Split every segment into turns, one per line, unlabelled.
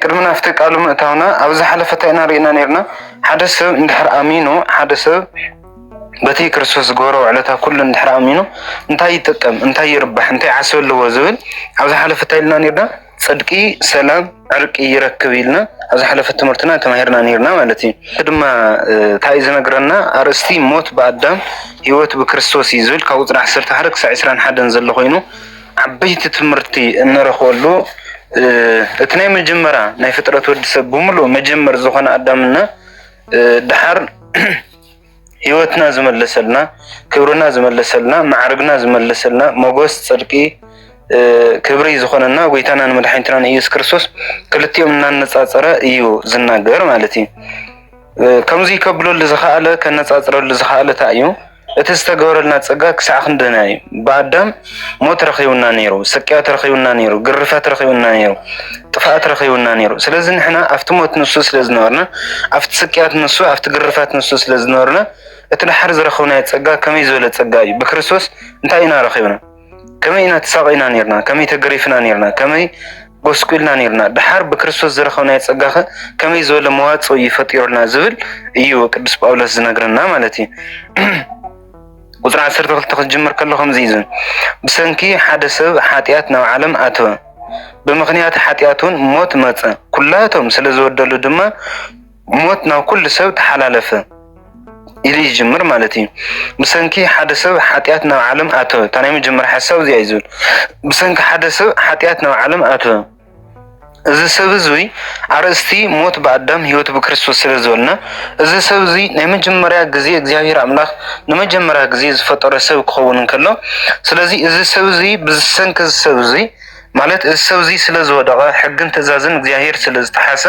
ቅድምና ፍቲ ቃሉ ምእታውና ኣብዚ ሓለፈታ ኢና ሪእና ነርና ሓደ ሰብ እንድሕር ኣሚኑ ሓደ ሰብ በቲ ክርስቶስ ዝገበሮ ዕለታ ኩሉ እንድሕር ኣሚኑ እንታይ ይጥቀም እንታይ ይርባሕ እንታይ ዓስብ ኣለዎ ዝብል ኣብዚ ሓለፈታ ኢልና ነርና ጽድቂ ሰላም ዕርቂ ይረክብ ኢልና ኣብዚ ሓለፈት ትምህርትና ተማሂርና ነርና ማለት እዩ። ድማ ታይ ዝነግረና ኣርእስቲ ሞት በአዳም ህይወት ብክርስቶስ እዩ ዝብል ካብ ቁጥሪ 11 ክሳብ 21 ዘሎ ኮይኑ ዓበይቲ ትምህርቲ እንረኽበሉ እቲ ናይ መጀመርያ ናይ ፍጥረት ወዲ ሰብ ብምሉእ መጀመር ዝኾነ ኣዳምና ድሓር ህይወትና ዝመለሰልና ክብርና ዝመለሰልና ማዕርግና ዝመለሰልና ሞገስ ጽድቂ ክብሪ ዝኾነና ጎይታና መድኃኒትና ኢየሱስ ክርስቶስ ክልቲኦም እናነጻጸረ እዩ ዝናገር ማለት እዩ። ከምዚ ከብለሉ ዝኽኣለ ከነጻጽረሉ ዝኽኣለ እንታይ እዩ? እቲ ዝተገበረልና ጸጋ ክሳዕ ክንደና እዩ። በአዳም ሞት ረኺቡና ነይሩ፣ ስቅያት ረኺቡና ነይሩ፣ ግርፋት ረኺቡና ነይሩ፣ ጥፋኣት ረኺቡና ነይሩ። ስለዚ ንሕና ኣብቲ ሞት ንሱ ስለዝነበርና ኣብቲ ስቅያት ንሱ ኣብቲ ግርፋት ንሱ ስለዝነበርና እቲ ድሓር ዝረኸብናዮ ጸጋ ከመይ ዝበለ ጸጋ እዩ? ብክርስቶስ እንታይ ኢና ረኺብና? ከመይ ኢና ተሳቒና ነርና? ከመይ ተገሪፍና ነርና? ከመይ ጎስቁልና ነርና? ድሓር ብክርስቶስ ዝረኸብናዮ ጸጋ ከመይ ዝበለ መዋጽእ ይፈጢሩልና ዝብል እዩ ቅዱስ ጳውሎስ ዝነግረና ማለት እዩ። ቁጥሪ 12 ክጅምር ከሎ ከምዚ እዩ ዝብል ብሰንኪ ሓደ ሰብ ኃጢአት ናብ ዓለም ኣተወ ብምኽንያት ኃጢአቱን ሞት መጸ ኩላቶም ስለ ዝወደሉ ድማ ሞት ናብ ኩሉ ሰብ ተሓላለፈ ኢሉ ይጅምር ማለት እዩ። ብሰንኪ ሓደ ሰብ ኃጢአት ናብ ዓለም ኣተወ እታ ናይ መጀመርያ ሓሳብ እዚኣ እዩ ዝብል ብሰንኪ ሓደ ሰብ ኃጢአት ናብ ዓለም ኣተወ እዚ ሰብ እዙይ ኣርእስቲ ሞት በአዳም ህይወት ብክርስቶስ ስለ ዝበልና እዚ ሰብ እዙይ ናይ መጀመርያ ግዜ እግዚአብሔር አምላኽ ንመጀመርያ ግዜ ዝፈጠረ ሰብ ክኸውን እንከሎ ስለዚ እዚ ሰብ እዙይ ብሰንኪ እዚ ሰብ እዙይ ማለት እዚ ሰብ እዙይ ስለ ዝወደቐ ሕግን ትእዛዝን እግዚአብሔር ስለ ዝተሓሰ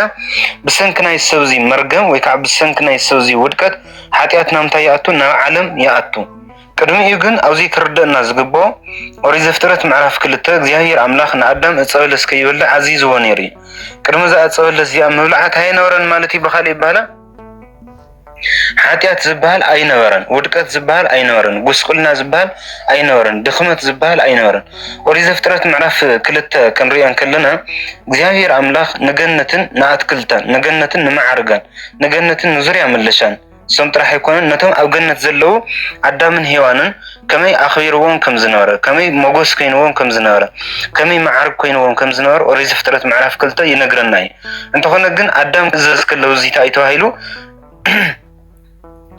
ብሰንኪ ናይ ሰብ እዙይ መርገም ወይ ከዓ ብሰንኪ ናይ ሰብ እዙይ ውድቀት ኃጢአት ናምታይ ይኣቱ ናብ ዓለም ይኣቱ። ቅድሚኡ ግን ኣብዚ ክርደአና ዝግብኦ ኦሪት ዘፍጥረት ምዕራፍ 2 እግዚአብሔር አምላኽ ንኣዳም ዕፀ በለስ ከይበልዕ ዓዚዝዎ ነይሩ እዩ። ቅድሚ እዛ ዕፀ በለስ እዚኣ ምብላዓት ኣይነበረን ማለት እዩ። ብኻሊእ ይባሃላ ኃጢአት ዝበሃል ኣይነበረን፣ ውድቀት ዝበሃል ኣይነበረን፣ ጉስቁልና ዝበሃል ኣይነበረን፣ ድኽመት ዝበሃል ኣይነበረን። ኦሪት ዘፍጥረት ምዕራፍ 2 ክንሪአን ከለና እግዚአብሔር አምላኽ ንገነትን ንኣትክልታን ንገነትን ንማዕርጋን ንገነትን ንዙርያ መለሻን ሰም ጥራሕ ኣይኮነን ነቶም ኣብ ገነት ዘለዉ ኣዳምን ሔዋንን ከመይ ኣኽቢርዎም ከም ዝነበረ ከመይ ሞገስ ኮይንዎም ከም ዝነበረ ከመይ ማዕርግ ኮይንዎም ከም ዝነበረ ኦሪት ዘፍጥረት ምዕራፍ 2 ይነግረና እዩ። እንተኾነ ግን ኣዳም ክእዘዝ ከለዉ እዚ እንታይ ተባሂሉ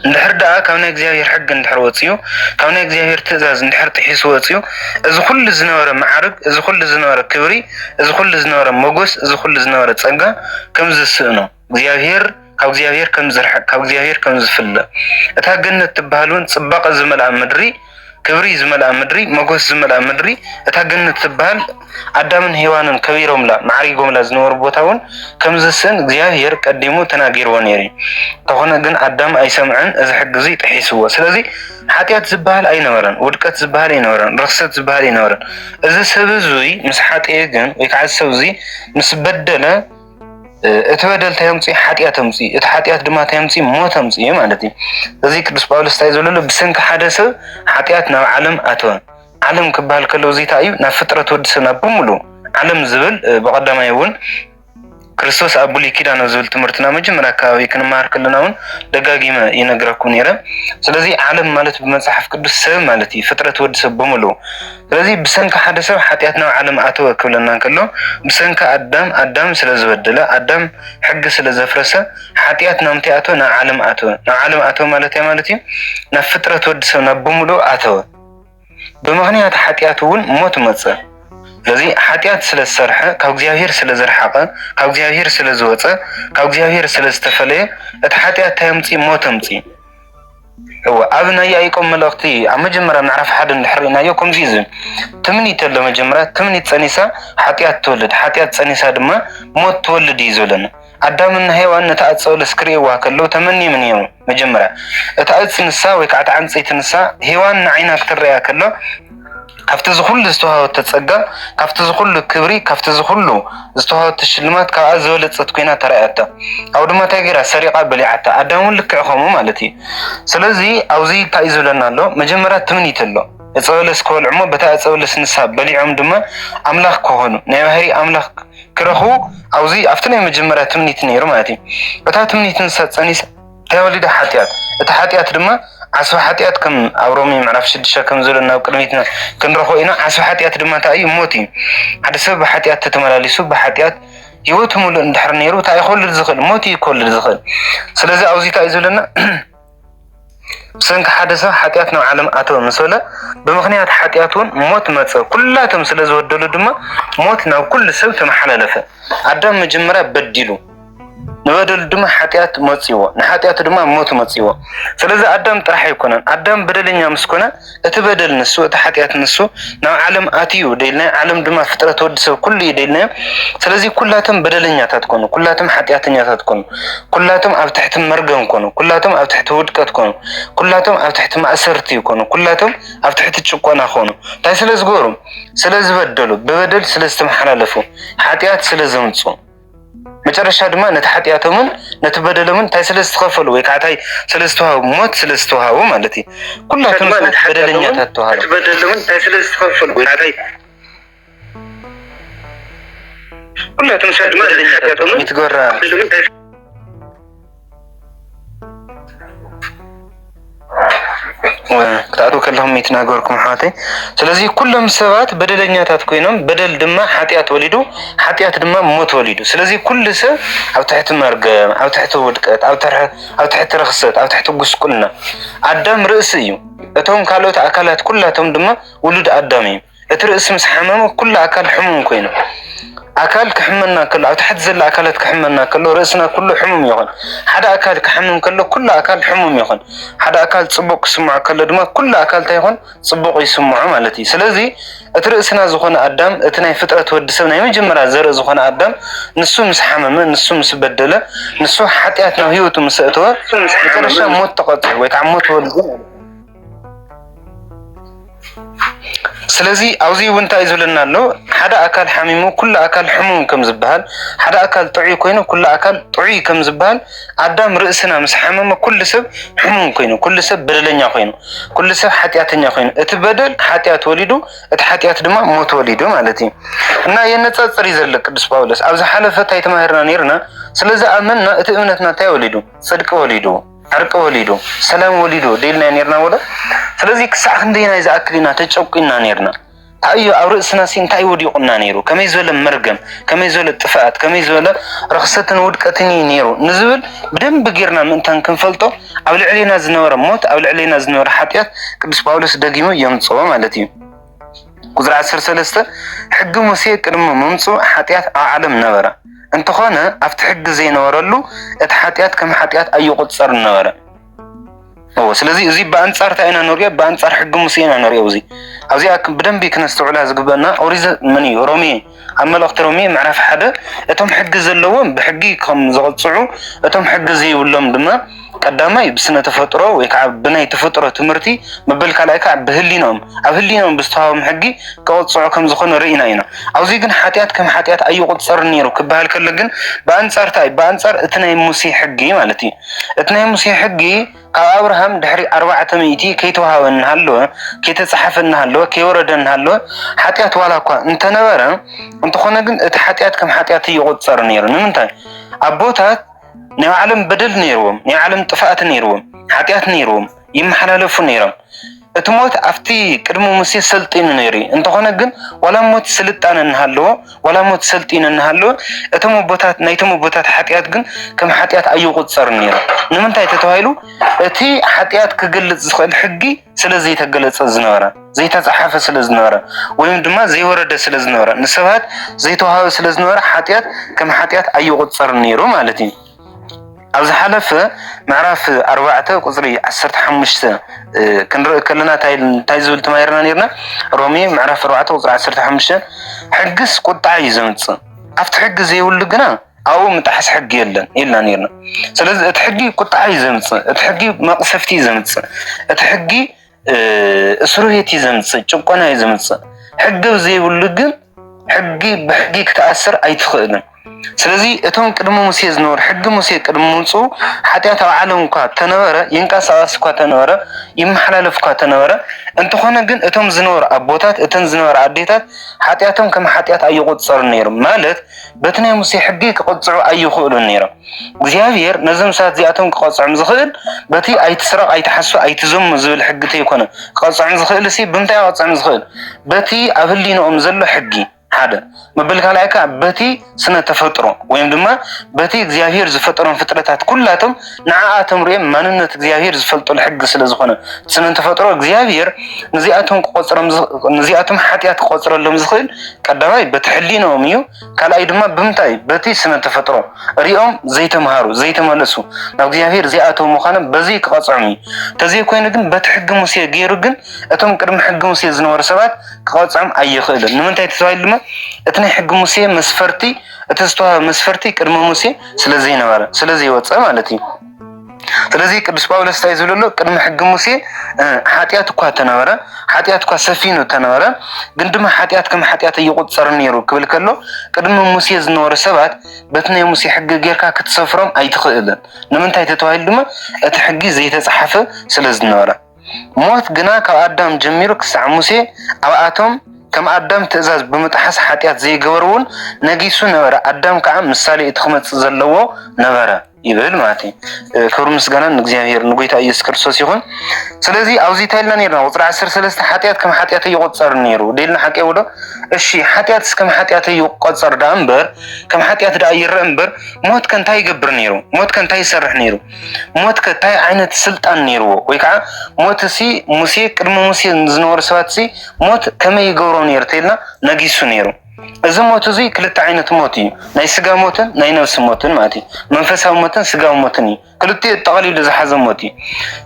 እንድሕር ደኣ ካብ ናይ እግዚአብሔር ሕጊ እንድሕር ወፅዩ ካብ ናይ እግዚአብሔር ትእዛዝ እንድሕር ጥሒሱ ወፅዩ እዚ ኩሉ ዝነበረ ማዕርግ እዚ ኩሉ ዝነበረ ክብሪ እዚ ኩሉ ዝነበረ ሞገስ እዚ ኩሉ ዝነበረ ጸጋ ከም ዝስእኖ እግዚአብሔር ካብ እግዚአብሔር ከም ዝርሕቅ ካብ እግዚአብሔር ከም ዝፍለእ እታ ገነት ትበሃልን ጽባቐ ዝመልኣ ምድሪ ክብሪ ዝመልኣ ምድሪ ሞገስ ዝመልኣ ምድሪ እታ ገነት ትበሃል ኣዳምን ሔዋንን ከቢሮምላ ማዕሪጎምላ ዝነበሩ ቦታ እውን ከም ዝስእን እግዚአብሔር ቀዲሙ ተናጊርዎ ነይሩ። እንተኾነ ግን ኣዳም ኣይሰምዐን፣ እዚ ሕጊ እዚ ጥሒስዎ። ስለዚ ኃጢአት ዝበሃል ኣይነበረን፣ ውድቀት ዝበሃል ኣይነበረን፣ ርክሰት ዝበሃል ኣይነበረን። እዚ ሰብ እዙይ ምስ ሓጢአ ግን ወይ ከዓ ሰብ እዙይ ምስ በደለ እቲ በደል እንታይ ኣምፅኡ? ኃጢአት ኣምፅኡ። እቲ ኃጢአት ድማ እንታይ ኣምፅኡ? ሞት ኣምፅኡ ማለት እዩ። እዚ ቅዱስ ጳውሎስ እንታይ ዝብለሉ ብሰንኪ ሓደ ሰብ ኃጢአት ናብ ዓለም ኣተወ። ዓለም ክበሃል ከሎ እዚ እንታይ እዩ? ናብ ፍጥረት ወዲ ሰብ ናብ ብምሉእ ዓለም ዝብል ብቐዳማይ እውን ክርስቶስ ኣብ ብሉይ ኪዳን ዝብል ትምህርትና መጀመርያ ኣከባቢ ክንመሃር ከለና እውን ደጋጊመ ይነግረኩም ነይረ። ስለዚ ዓለም ማለት ብመጽሓፍ ቅዱስ ሰብ ማለት እዩ፣ ፍጥረት ወዲ ሰብ ብምሉእ። ስለዚ ብሰንኪ ሓደ ሰብ ኃጢአት ናብ ዓለም ኣተወ ክብለና እንከሎ ብሰንኪ ኣዳም ስለ ዝበደለ ኣዳም ሕጊ ስለ ዘፍረሰ ኃጢአት ናብ ምንታይ ኣተወ? ናብ ዓለም ኣተወ። ናብ ዓለም ኣተወ ማለት እዩ ማለት እዩ ናብ ፍጥረት ወዲ ሰብ ናብ ብምሉእ ኣተወ። ብምኽንያት ኃጢአት እውን ሞት መጸ። ስለዚ ኃጢአት ስለ ዝሰርሐ ካብ እግዚአብሔር ስለ ዝረሓቐ ካብ እግዚአብሔር ስለ ዝወፀ ካብ እግዚአብሔር ስለ ዝተፈለየ እቲ ኃጢአት እንታይ ኣምፅኡ? ሞት ኣምፅኡ። ኣብ ናይ ያዕቆብ መልእኽቲ ኣብ መጀመርያ ምዕራፍ 1 እንድሕሪናዮ ከምዚ እዩ ዝብል ትምኒት ኣሎ። መጀመርያ ትምኒት ፀኒሳ ኃጢአት ትወልድ፣ ኃጢአት ፀኒሳ ድማ ሞት ትወልድ እዩ ዝብለና። ኣዳምና ሔዋን ነታ ዕፀ በለስ ክሪእዋ ከለዉ ተመኒ ምን እዮም? መጀመርያ እታ ዕፅ ንሳ ወይ ከዓ ዓንፀይቲ ንሳ ሔዋን ንዓይና ክትረአያ ከሎ ካብቲ ዝኩሉ ዝተዋሃበቶ ጸጋ ካብቲ ዝኩሉ ክብሪ ካብቲ ዝኩሉ ዝተዋሃበቶ ሽልማት ካብኣ ዝበለፀት ኮይና ተራእያታ። ኣብ ድማ እንታይ ገይራ? ሰሪቓ በሊዓታ። ኣዳም እውን ልክዕ ከምኡ ማለት እዩ። ስለዚ ኣብዚ እንታይ ዝብለና ኣሎ? መጀመርያ ትምኒት ኣሎ። ዕፀ በለስ ክበልዑ እሞ በታ ዕፀ በለስ ንሳ በሊዖም ድማ ኣምላኽ ክኾኑ ናይ ባህሪ ኣምላኽ ክረኽቡ ኣብዙ ኣብቲ ናይ መጀመርያ ትምኒት ነይሩ ማለት እዩ። እታ ትምኒት ንሳ ፀኒሳ ተወሊዳ ሓጢኣት እቲ ሓጢኣት ድማ ዓስቢ ሓጢኣት ከም ኣብ ሮሜ ምዕራፍ 6 ከም ዘሎ ናብ ቅድሚትና ክንረኽቦ ኢና። ዓስቢ ሓጢኣት ድማ እንታይ እዩ? ሞት እዩ። ሓደ ሰብ ብሓጢኣት ተተመላሊሱ ብሓጢኣት ሂወቱ ሙሉእ እንድሕር ነይሩ እንታይ ይኸውልድ ዝኽእል? ሞት እዩ ክወልድ ዝኽእል። ስለዚ ኣብዚ እንታይ እዩ ዘለና? ብሰንኪ ሓደ ሰብ ሓጢኣት ናብ ዓለም ኣተወ ምስ በለ ብምክንያት ሓጢኣት እውን ሞት መፀ። ኩላቶም ስለ ዝወደሉ ድማ ሞት ናብ ኩሉ ሰብ ተመሓላለፈ። ኣዳም መጀመርያ በዲሉ ንበደሉ ድማ ሓጢኣት መፅዎ፣ ንሓጢኣቱ ድማ ሞት መፅዎ። ስለዚ ኣዳም ጥራሕ ኣይኮነን። ኣዳም በደለኛ ምስ ኮነ እቲ በደል ንሱ እቲ ሓጢኣት ንሱ ናብ ዓለም ኣትዩ ደልናዮ። ዓለም ድማ ፍጥረት ወዲ ሰብ ኩሉ እዩ ደልናዮ። ስለዚ ኩላቶም በደለኛታት ኮኑ፣ ኩላቶም ሓጢኣተኛታት ኮኑ፣ ኩላቶም ኣብ ትሕቲ መርገም ኮኑ፣ ኩላቶም ኣብ ትሕቲ ውድቀት ኮኑ፣ ኩላቶም ኣብ ትሕቲ ማእሰርቲ ኮኑ፣ ኩላቶም ኣብ ትሕቲ ጭቆና ኮኑ። እንታይ ስለ ዝገበሩ? ስለ ዝበደሉ፣ ብበደል ስለ ዝተመሓላለፉ፣ ሓጢኣት ስለ ዘምፁ መጨረሻ ድማ ነቲ ሓጢኣቶምን ነቲ በደሎምን እንታይ ስለ ዝተኸፈሉ ወይ ከዓ እንታይ ስለ ዝተዋሃቡ ሞት ስለ ዝተዋሃቡ ማለት እዩ። ኩላቶም በደለኛታት ተዋሃቡ ነቲ በደሎምን እንታይ ስለ ዝተኸፈሉ ወይ ከዓ ኩላቶም በደለኛታት ይትገራ ክትኣትዉ ከለኹም ይትናገርኩም ኣሕዋተይ። ስለዚ ኩሎም ሰባት በደለኛታት ኮይኖም በደል ድማ ሓጢኣት ወሊዱ ሓጢኣት ድማ ሞት ወሊዱ። ስለዚ ኩሉ ሰብ ኣብ ትሕቲ መርገም፣ ኣብ ትሕቲ ውድቀት፣ ኣብ ትሕቲ ርክሰት፣ ኣብ ትሕቲ ጉስቁልና። ኣዳም ርእሲ እዩ። እቶም ካልኦት ኣካላት ኩላቶም ድማ ውሉድ ኣዳም እዩ። እቲ ርእሲ ምስ ሓመመ ኩሉ ኣካል ሕሙም ኮይኑ ኣካል ክሕመና ከሎ ኣብ ትሕቲ ዘላ ኣካላት ክሕመና ከሎ ርእስና ኩሉ ሕሙም ይኹን። ሓደ ኣካል ክሕምም ከሎ ኩሉ ኣካል ሕሙም ይኹን። ሓደ ኣካል ፅቡቅ ክስምዖ ከሎ ድማ ኩሉ ኣካል እንታይ ይኹን? ፅቡቅ ይስምዖ ማለት እዩ። ስለዚ እቲ ርእስና ዝኾነ ኣዳም እቲ ናይ ፍጥረት ወዲሰብ ናይ መጀመርያ ዘርኢ ዝኾነ ኣዳም ንሱ ምስ ሓመመ፣ ንሱ ምስ በደለ፣ ንሱ ሓጢኣት ናብ ሂወቱ ምስ ኣተወ መጨረሻ ሞት ተቐፅዑ ወይ ከዓ ሞት ወልዱ። ስለዚ ኣብዚ እውን እንታይ ዝብለና ኣሎ? ሓደ ኣካል ሓሚሙ ኩሉ ኣካል ሕሙም ከም ዝበሃል፣ ሓደ ኣካል ጥዑይ ኮይኑ ኩሉ ኣካል ጥዑይ ከም ዝበሃል፣ ኣዳም ርእስና ምስ ሓመመ ኩሉ ሰብ ሕሙም ኮይኑ፣ ኩሉ ሰብ በደለኛ ኮይኑ፣ ኩሉ ሰብ ሓጢኣተኛ ኮይኑ፣ እቲ በደል ሓጢኣት ወሊዱ፣ እቲ ሓጢኣት ድማ ሞት ወሊዱ ማለት እዩ። እና የነፃፅር እዩ ዘሎ ቅዱስ ጳውሎስ። ኣብዚ ሓለፈ እንታይ ተማሂርና ነርና? ስለዚ ኣመንና እቲ እምነትና እንታይ ወሊዱ? ፅድቂ ወሊዱ፣ ዕርቂ ወሊዱ፣ ሰላም ወሊዱ ደልና ነርና ወለ። ስለዚ ክሳዕ ክንደይና ዝኣክል ኢና ተጨቂና ነርና። ታዩ ኣብ ርእስና እንታይ ወዲቁና ነይሩ? ከመይ ዝበለ መርገም፣ ከመይ ዝበለ ጥፍኣት፣ ከመይ ዝበለ ርክሰትን ውድቀትን ነይሩ ንዝብል ብደንብ ጌርና ምእንታን ክንፈልጦ ኣብ ልዕሊና ዝነበረ ሞት፣ ኣብ ልዕሊና ዝነበረ ሓጢኣት ቅዱስ ጳውሎስ ደጊሙ የምፅኦ ማለት እዩ። ቁፅሪ 13 ሕጊ ሙሴ ቅድሚ ምምፁእ ሓጢኣት ኣብ ዓለም ነበረ እንተኾነ ኣብቲ ሕጊ ዘይነበረሉ እቲ ሓጢኣት ከም ሓጢኣት ኣይቁፀር ነበረ። ስለዚ እዚ ብኣንጻር እንታይ ኢና ንሪኦ? ብኣንጻር ሕጊ ሙሴ ኢና ንሪኦ። እዚ ኣብዚኣ ብደንቢ ክነስተውዕላ ዝግበአና ኦሪት ምን እዩ? ሮሜ ኣብ መልእኽቲ ሮሜ ምዕራፍ 1 እቶም ሕጊ ዘለዎም ብሕጊ ከም ዘቕፅዑ እቶም ሕጊ ዘይብሎም ድማ ቀዳማይ ብስነ ተፈጥሮ ወይ ከዓ ብናይ ተፈጥሮ ትምህርቲ መበል ካልኣይ ከዓ ብህሊኖም ኣብ ህሊኖም ብዝተዋሃቦም ሕጊ ከቕፅዑ ከም ዝኾነ ርኢና ኢና። ኣብዚ ግን ሓጢኣት ከም ሓጢኣት ኣይቁፀርን ነይሩ ክበሃል ከሎ ግን ብኣንጻር እንታይ? ብኣንጻር እቲ ናይ ሙሴ ሕጊ ማለት እዩ። እቲ ናይ ሙሴ ሕጊ ካብ ኣብርሃም ድሕሪ 400 ከይተዋሃበ እናሃለወ ከይተፃሓፈ እናሃለወ ከይወረደ እናሃለወ ሓጢኣት ዋላ እኳ እንተነበረ እንተኾነ ግን እቲ ሓጢኣት ከም ሓጢኣት ይቁፀር ነይሩ። ንምንታይ? ኣቦታት ናይ ዓለም በደል ነይርዎም፣ ናይ ዓለም ጥፍኣት ነይርዎም፣ ሓጢኣት ነይርዎም፣ ይመሓላለፉ ነይሮም። እቲ ሞት ኣብቲ ቅድሚ ሙሴ ሰልጢኑ ነይሩ። እንተኾነ ግን ዋላ ሞት ስልጣነ እናሃለዎ፣ ዋላ ሞት ሰልጢኑ እናሃለዎ እቶም ኣቦታት ናይቶም ኣቦታት ሓጢኣት ግን ከም ሓጢኣት ኣይቁፀርን ነይሩ። ንምንታይ ተተባሂሉ? እቲ ሓጢኣት ክገልፅ ዝኽእል ሕጊ ስለ ዘይተገለፀ ዝነበረ፣ ዘይተፃሓፈ ስለ ዝነበረ፣ ወይም ድማ ዘይወረደ ስለ ዝነበረ፣ ንሰባት ዘይተዋሃበ ስለ ዝነበረ ሓጢኣት ከም ሓጢኣት ኣይቁፀርን ነይሩ ማለት እዩ። ኣብዚ ሓለፈ ምዕራፍ 4 ቁፅሪ 15 ክንርኢ ከለና እንታይ ዝብል ተማሂርና ነርና? ሮሜ ምዕራፍ 4 ቁፅሪ 15 ሕግስ ቁጣ እዩ ዘምፅእ፣ ኣብቲ ሕጊ ዘይብሉ ግና ኣብኡ ምጣሓስ ሕጊ የለን ኢልና ነርና። ስለዚ እቲ ሕጊ ቁጣ እዩ ዘምፅእ፣ እቲ ሕጊ መቕሰፍቲ እዩ ዘምፅእ፣ እቲ ሕጊ እስሩሄት እዩ ዘምፅእ፣ ጭቆና እዩ ዘምፅእ። ሕጊ ዘይብሉ ግን ሕጊ ብሕጊ ክትኣስር ኣይትኽእልን። ስለዚህ እቶም ቅድመ ሙሴ ዝነበሩ ሕጊ ሙሴ ቅድመ ምውፅኡ ሓጢኣት ኣብ ዓለም እኳ ተነበረ ይንቀሳቐስ እኳ ተነበረ ይመሓላለፍ እኳ ተነበረ እንተኾነ ግን እቶም ዝነበሩ ኣቦታት እተን ዝነበሩ ኣዴታት ሓጢኣቶም ከም ሓጢኣት ኣይቆፀሩን ነይሮም ማለት በቲ ናይ ሙሴ ሕጊ ክቆፅዑ ኣይኽእሉን ነይሮም። እግዚኣብሔር ነዞም ሰባት እዚኣቶም ክቆፅዖም ዝኽእል በቲ ኣይትስረቕ ኣይትሓስብ ኣይትዘሙ ዝብል ሕጊ እንተይኮነ ክቆፅዖም ዝኽእል ሲ ብምንታይ ክቆፅዖም ዝኽእል በቲ ኣብ ህሊንኦም ዘሎ ሕጊ ሓደ መበል ካልኣይካ በቲ ስነ ተፈጥሮ ወይም ድማ በቲ እግዚአብሔር ዝፈጠሮም ፍጥረታት ኩላቶም ንዓኣቶም ርኦም ማንነት እግዚአብሔር ዝፈልጦ ሕጊ ስለ ዝኾነ ስነ ተፈጥሮ እግዚአብሔር ነዚኣቶም ሓጢኣት ክቆፅረሎም ዝኽእል ቀዳማይ በቲ ሕሊንኦም እዩ። ካልኣይ ድማ ብምንታይ በቲ ስነ ተፈጥሮ ሪኦም ዘይተምሃሩ ዘይተመለሱ ናብ እግዚአብሔር እዚኣቶም ምዃኖም በዚ ክቆፅዖም እዩ። ተዘይኮይኑ ግን በቲ ሕጊ ሙሴ ገይሩ ግን እቶም ቅድሚ ሕጊ ሙሴ ዝነበሩ ሰባት ክቆፅዖም ኣይኽእልን። ንምንታይ ተባሂሉ ድማ እቲ ናይ ሕጊ ሙሴ መስፈርቲ እቲ ዝተዋህበ መስፈርቲ ቅድሚ ሙሴ ስለዘይነበረ ስለዘይወፀ ማለት እዩ። ስለዚ ቅዱስ ጳውሎስ እንታይ ዝብለሎ ቅድሚ ሕጊ ሙሴ ሓጢኣት እኳ ተነበረ ሓጢኣት እኳ ሰፊኑ ተነበረ ግን ድማ ሓጢኣት ከም ሓጢኣት እይቁፀር ነይሩ ክብል ከሎ ቅድሚ ሙሴ ዝነበሩ ሰባት በቲ ናይ ሙሴ ሕጊ ጌርካ ክትሰፍሮም ኣይትኽእልን። ንምንታይ ተባሂሉ ድማ እቲ ሕጊ ዘይተፃሓፈ ስለዝነበረ ሞት ግና ካብ ኣዳም ጀሚሩ ክሳዕ ሙሴ ኣብኣቶም ከም ኣዳም ትእዛዝ ብምጥሓስ ሓጢኣት ዘይገበሩውን ነጊሱ ነበረ። ኣዳም ከዓ ምሳሌ እቲ ክመፅእ ዘለዎ ነበረ ይብል ማለት እዩ። ክብሪ ምስጋና ንእግዚአብሔር ንጎይታ ኢየሱስ ክርስቶስ ይኹን። ስለዚ ኣብዚ ታይልና ነርና ቁፅሪ 13 ሓጢኣት ከም ሓጢኣት ይቆፀር ነይሩ ደልና ሓቂ ወዶ እሺ ሓጢኣት ከም ሓጢኣት ይቆፀር ዳ እምበር ከም ሓጢኣት ዳ ይረአ እምበር ሞት ከንታይ ይገብር ነይሩ ሞት ከንታይ ይሰርሕ ነይሩ ሞት ከንታይ ዓይነት ስልጣን ነይርዎ ወይ ከዓ ሞት ሲ ሙሴ ቅድሚ ሙሴ ዝነበሩ ሰባት ሲ ሞት ከመይ ይገብሮ ነይሩ ተይልና ነጊሱ ነይሩ። እዚ ሞት እዚ ክልተ ዓይነት ሞት እዩ ናይ ስጋ ሞትን ናይ ነፍሲ ሞትን ማለት እዩ። መንፈሳዊ ሞትን ስጋዊ ሞትን እዩ ክልቲኡ ጠቕሊሉ ዝሓዘ ሞት እዩ።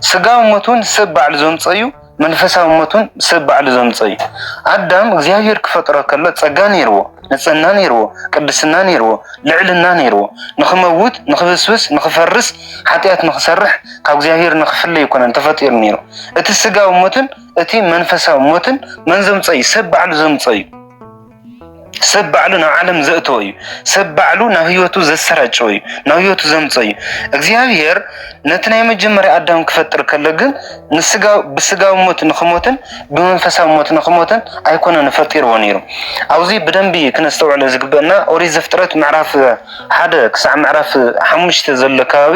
ስጋዊ ሞትን ሰብ ባዕሉ ዘምፅእ እዩ መንፈሳዊ ሞትን ሰብ ባዕሉ ዘምፅእ እዩ። ኣዳም እግዚአብሔር ክፈጥሮ ከሎ ፀጋ ነይርዎ ንፅህና ነይርዎ ቅድስና ነይርዎ ልዕልና ነይርዎ ንኽመውት ንኽብስብስ ንኽፈርስ ሓጢኣት ንኽሰርሕ ካብ እግዚአብሔር ንኽፍለ ይኮነን ተፈጢሩ ነይሩ። እቲ ስጋዊ ሞትን እቲ መንፈሳዊ ሞትን መን ዘምፅእ እዩ ሰብ ባዕሉ ዘምፅእ እዩ። ሰብ ባዕሉ ናብ ዓለም ዘእትዎ እዩ። ሰብ ባዕሉ ናብ ህይወቱ ዘሰራጭው እዩ ናብ ህይወቱ ዘምፅእ እዩ። እግዚአብሔር ነቲ ናይ መጀመርያ ኣዳም ክፈጥር ከሎ ግን ብስጋዊ ሞት ንኽሞትን ብመንፈሳዊ ሞት ንኽሞትን ኣይኮነን ፈጢርዎ ነይሩ። ኣብዚ ብደንቢ ክነስተውዕሎ ዝግበአና ኦሪት ዘፍጥረት ምዕራፍ 1 ክሳዕ ምዕራፍ 5 ዘሎ ከባቢ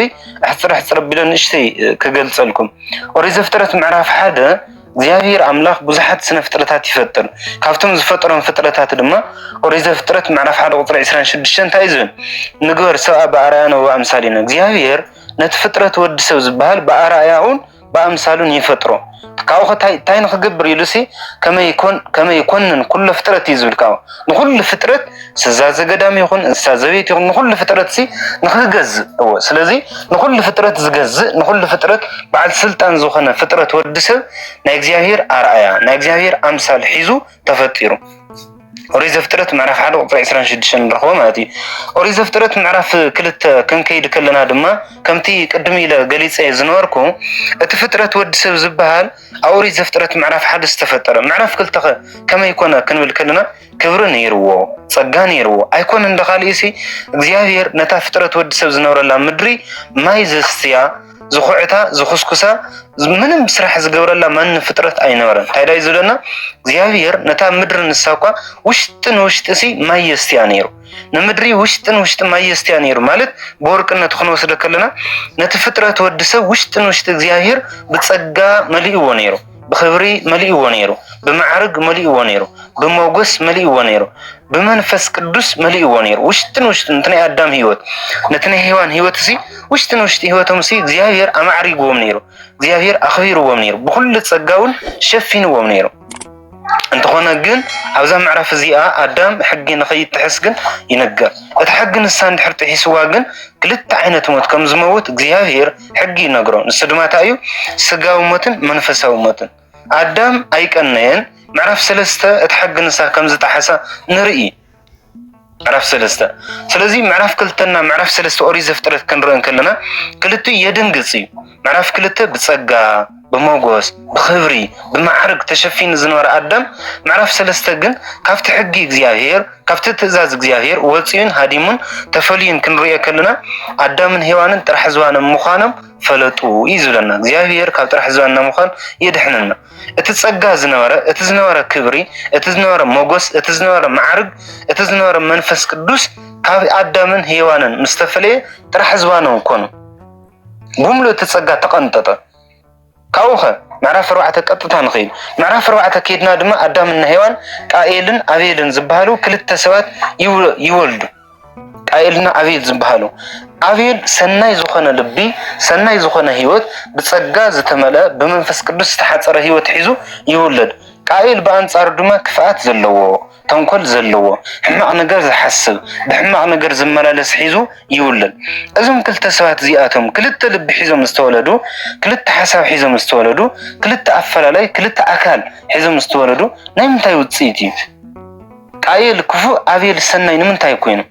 ሕፅረ ቢሎ ንእሽተይ ክገልፀልኩም። ኦሪት ዘፍጥረት ምዕራፍ 1 እግዚአብሔር አምላክ ብዙሓት ስነ ፍጥረታት ይፈጥር ካብቶም ዝፈጠሮም ፍጥረታት ድማ ኦሪት ዘፍጥረት ምዕራፍ 1 ቁፅሪ 26 እንታይ ዝብል ንግበር ሰብአ በአርአያነ ወበአምሳሊነ እግዚአብሔር ነቲ ፍጥረት ወዲ ሰብ ዝበሃል በአርአያኡን በአምሳሉን ይፈጥሮ ካብኡ እንታይ ንክገብር ኢሉሲ ከመይ ይኮንን ኩሉ ፍጥረት እዩ ዝብል ካብኡ ንኩሉ ፍጥረት ስዛ ዘገዳም ይኹን እንስሳ ዘቤት ይኹን ንኩሉ ፍጥረት ሲ ንክገዝእ ስለዚ ንኩሉ ፍጥረት ዝገዝእ ንኩሉ ፍጥረት በዓል ስልጣን ዝኾነ ፍጥረት ወዲ ሰብ ናይ እግዚአብሔር አርአያ ናይ እግዚአብሔር አምሳል ሒዙ ተፈጢሩ። ኦሪት ዘፍጥረት ምዕራፍ 1 ቁፅሪ 26 ንረኽቦ ማለት እዩ። ኦሪት ዘፍጥረት ምዕራፍ 2 ክንከይድ ከለና ድማ ከምቲ ቅድም ኢለ ገሊፀ ዝነበርኩ እቲ ፍጥረት ወዲ ሰብ ዝበሃል ኣብ ኦሪት ዘፍጥረት ምዕራፍ 1 ዝተፈጠረ ምዕራፍ 2 ከመይ ኮነ ክንብል ከለና ክብሪ ነይርዎ ፀጋ ነይርዎ ኣይኮነ እንደኻሊእ ሲ እግዚአብሔር ነታ ፍጥረት ወዲ ሰብ ዝነበረላ ምድሪ ማይ ዘስትያ ዝኹዕታ ዝኹስኩሳ ምንም ስራሕ ዝገብረላ ማን ፍጥረት ኣይነበረን። ታይዳ ይዝለና እግዚአብሔር ነታ ምድሪ ንሳኳ ውሽጥን ውሽጥ ሲ ማይ የስትያ ነይሩ ንምድሪ ውሽጥን ውሽጥ ማይ የስትያ ነይሩ ማለት በወርቅነት ክንወስደ ከለና ነቲ ፍጥረት ወዲ ሰብ ውሽጥን ውሽጥ እግዚአብሔር ብፀጋ መሊእዎ ነይሩ ብክብሪ መሊእዎ ነይሩ ብማዕርግ መሊእዎ ነይሩ ብሞገስ መሊእዎ ነይሩ ብመንፈስ ቅዱስ መሊእዎ ነይሩ ውሽጥን ውሽጥ እንትናይ ኣዳም ህይወት ነቲ ናይ ሔዋን ህይወት ሲ ውሽጥን ውሽጥ ህይወቶም ሲ እግዚአብሔር ኣማዕሪግዎም ነይሩ እግዚአብሔር ኣኽቢርዎም ነይሩ ብኩሉ ፀጋውን ሸፊንዎም ነይሩ። እንተኾነ ግን ኣብዛ ምዕራፍ እዚኣ ኣዳም ሕጊ ንኸይትሕስ ግን ይነገር እቲ ሕጊ ንሳ እንድሕር ጥሒስዋ ግን ክልተ ዓይነት ሞት ከም ዝመውት እግዚአብሔር ሕጊ ይነግሮ ንሱ ድማ እንታይ እዩ ስጋዊ ሞትን መንፈሳዊ ሞትን ኣዳም ኣይቀነየን ምዕራፍ 3 እቲ ሕጊ ንሳ ከም ዝጣሓሳ ንርኢ ምዕራፍ 3 ስለዚ ምዕራፍ 2 እና ምዕራፍ 3 ኦሪት ዘፍጥረት ክንርአን ከለና ክልቲኡ የደንግፅ እዩ ምዕራፍ 2 ብፀጋ بموجوس بخبري بمعرق تشفين زنور آدم معرف سلسته جن كافت حقي إجزاهير كافت تزاز إجزاهير وصيون هاديمون تفلين كنريا كلنا آدم من هيوان ترح زوانا مخانم فلتو يزولنا إجزاهير كافت ترح زوانا مخان يدحننا اتزقى زنورة اتزنورة كبري اتزنورة موجوس اتزنورة معرق اتزنورة منفس قدوس كافت آدم من هيوان مستفلي ترح زوانا مكونو بملو تتسقى تقنططة كاوخة معرف روعة قطتها نخيل معرف روعة كيدنا دما أدام النهيوان قائلن أبيلن زبهالو كل التسوات يولدو قائلنا أبيل زبهالو أبيل سناي زخنا لبي سناي زخنا هيوت بتسقى زتملا بمنفس قدس تحصر هيوت حيزو يولد قائل بأنصار دما كفاءات زلوه تنكل زلوه حماق نجر زحسب بحماق نجر زملالس حيزو يولد ازم كل تسوات زياتهم كل لب حيزو مستولدو كل حساب حيزو مستولدو كل أفلالاي كل أكل حيزو مستولدو نايمتاي وتصيتي قائل كفو أبيل السناي نمنتاي كوينو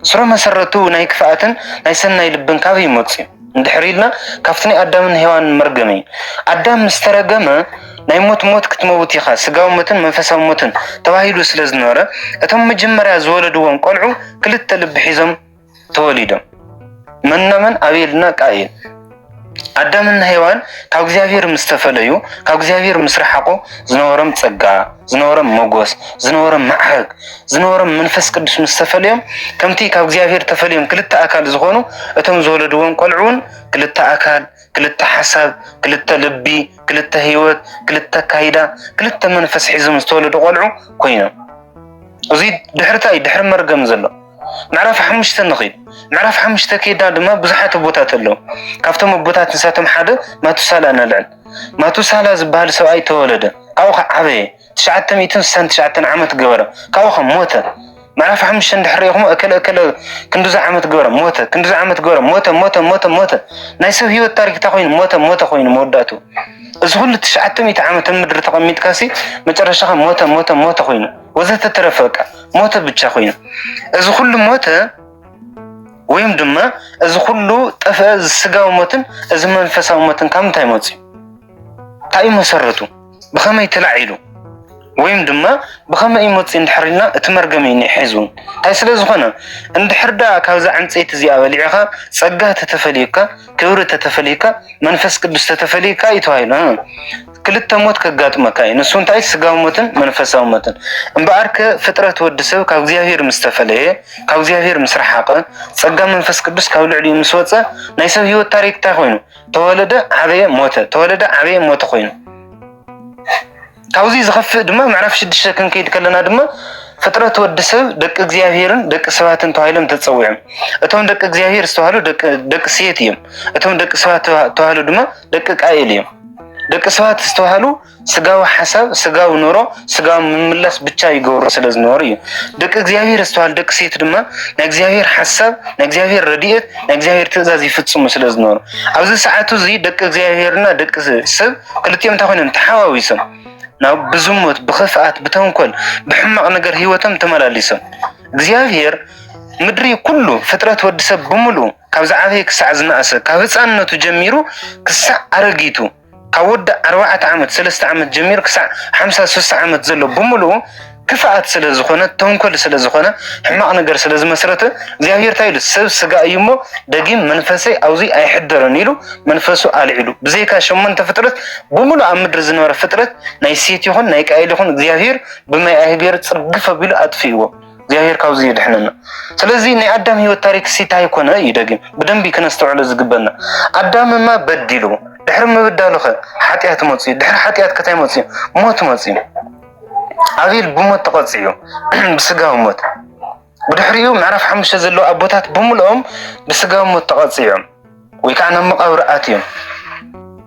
سرو مسرتو ناي كفاءتن ناي سناي لبن كافي موتسي ندحريلنا كافتني أدام هيوان مرقمي أدام مسترقمه ناي موت كتموت يخا سقاو متن منفساو متن تواهيدو سلازنورة اتم مجمريا زولدوهم قلعو كلتا لب حزم توليدم من أبيلنا قائل أدامنا هيوان كاو እግዚአብሔር مستفليو كاو እግዚአብሔር مسرحقو زنورم ጸጋ زنورم موغوس زنورم معحق زنورم منفس قدس مستفليوم كمتي كاو እግዚአብሔር تفليوم كلتا أكال زخونو اتم زولدوهم قلعون كلتا أكال كلتا حساب كلتا لبي كلتا هيوت كلتا كايدا كلتا منفس حزم استولدو قلعو كوينو وزيد دحرتاي دحر مرقم زلو معرف حمشت نخيل معرف حمشت كيدا دما بزحات بوتات له كافتم بوتات نساتهم حدا ما تسالا نلعن ما تسالا زبال سواي تولد او عبي 900 سنه 9 عامت قبره كاوخ موته معرف حمشت ندحريهم اكل كندوز عامت قبره موته كندوز عامت قبره موته نايسو هيو التاريخ تاخوين موته خوين موداتو እዚ ሁሉ 900 ዓመት ምድር ተቀሚጥ ካሲ መጨረሻ ሞተ ኮይኑ ወዘተ ተረፈቀ ሞተ ብቻ ኮይኑ እዚ ሁሉ ሞተ ወይም ድማ እዚ ሁሉ ጠፈ ስጋው ሞትን እዚ መንፈሳው ሞትን ከምታይ ሞጽ ታይ መሰረቱ በኸመይ ተላዒሉ ወይም ድማ በኸመይ ሞጽ እንድሕርና እትመርገመኝ ይሕዙን ታይ ስለዝኾነ እንድሕርዳ ካብዛ ዕንፀይቲ እዚኣ በሊዕኻ ጸጋ ተተፈልይካ ክብር ተተፈልይካ መንፈስ ቅዱስ ተተፈልይካ ይተዋይሉ ክልተ ሞት ከጋጥመካ ንሱ እንታይ ስጋው ሞትን መንፈሳው ሞትን እምበኣርከ ፍጥረት ወድሰብ ካብ እግዚአብሔር ምስተፈለየ ካብ እግዚአብሔር ምስራሓቀ ጸጋ መንፈስ ቅዱስ ካብ ልዕሊ ምስወፀ ናይ ሰብ ህይወት ታሪክ ታይ ኮይኑ ተወለደ ዓበየ ሞተ ኮይኑ ካብዚ ዝኸፍእ ድማ ምዕራፍ 6 ክንከይድ ከለና ድማ ፍጥረት ወድሰብ ደቂ እግዚአብሔርን ደቂ ሰባትን ተዋሂሎም ተጸውዖም እቶም ደቂ እግዚአብሔር ዝተዋሃሉ ደቂ ሴት እዮም እቶም ደቂ ሰባት ተዋሃሉ ድማ ደቂ ቃየል እዮም ደቂ ሰባት ዝተዋሃሉ ስጋው ሐሳብ ስጋው ኑሮ ስጋው ምምላስ ብቻ ይገብሩ ስለዝነበሩ እዩ ደቂ እግዚአብሔር ዝተዋሃሉ ደቂ ሴት ድማ ናይ እግዚአብሔር ሐሳብ ናይ እግዚአብሔር ረድኤት ናይ እግዚአብሔር ትእዛዝ ይፍጽሙ ስለዝነበሩ ኣብዚ ሰዓቱ እዚ ደቂ እግዚአብሔርና ደቂ ሰብ ክልቲኦም ተኾይኖም ተሓዋዊሶም ናው ብዙሞት በኸፋት በተንኮል በሕማቅ ነገር ህይወተም ተመላልሰም እግዚአብሔር ምድሪ ኩሉ ፍጥረት ወድሰብ በሙሉ ካብ ዝዓበየ ክሳዕ ዝናእሰ ካብ ህፃንነቱ ጀሚሩ ክሳዕ አረጊቱ ካብ ወደ 4 ዓመት 3 ዓመት ጀሚሩ ክሳዕ 53 ዓመት ዘሎ በሙሉ ክፋአት ስለዝኾነ ተንኮል ስለዝኾነ ሕማቅ ነገር ስለዝመስረተ እግዚአብሔር ታይሉ ሰብ ስጋ እዩሞ ደጊም መንፈሰይ አውዚ አይሕደረን ኢሉ መንፈሱ አልዒሉ ብዘይካ ሸመንተ ፍጥረት በሙሉ ኣብ ምድሪ ዝነበረ ፍጥረት ናይ ሴት ይኹን ናይ ቃየል ይኹን እግዚአብሔር ብማይ አይገር ጽግፈ ቢሉ አጥፊዎ እግዚአብሔር ካብዚ ይድሕነና ስለዚህ ናይ አዳም ህይወት ታሪክ ሲታይ ኮነ ይደግም በደንብ ከነስተውዕለ ዝግበና አዳምማ በዲሉ ድሕር ምብዳሉኸ ኃጢአት ሞጽ ድሕር ኃጢአት ከታይ ሞጽ ሞት ሞጽ أبيل بموت تقصيه بسجاو موت بدحريو معرف حمش زلوا أبوتات بملهم بسجاو موت تقصيهم ويكان مقابر آتيهم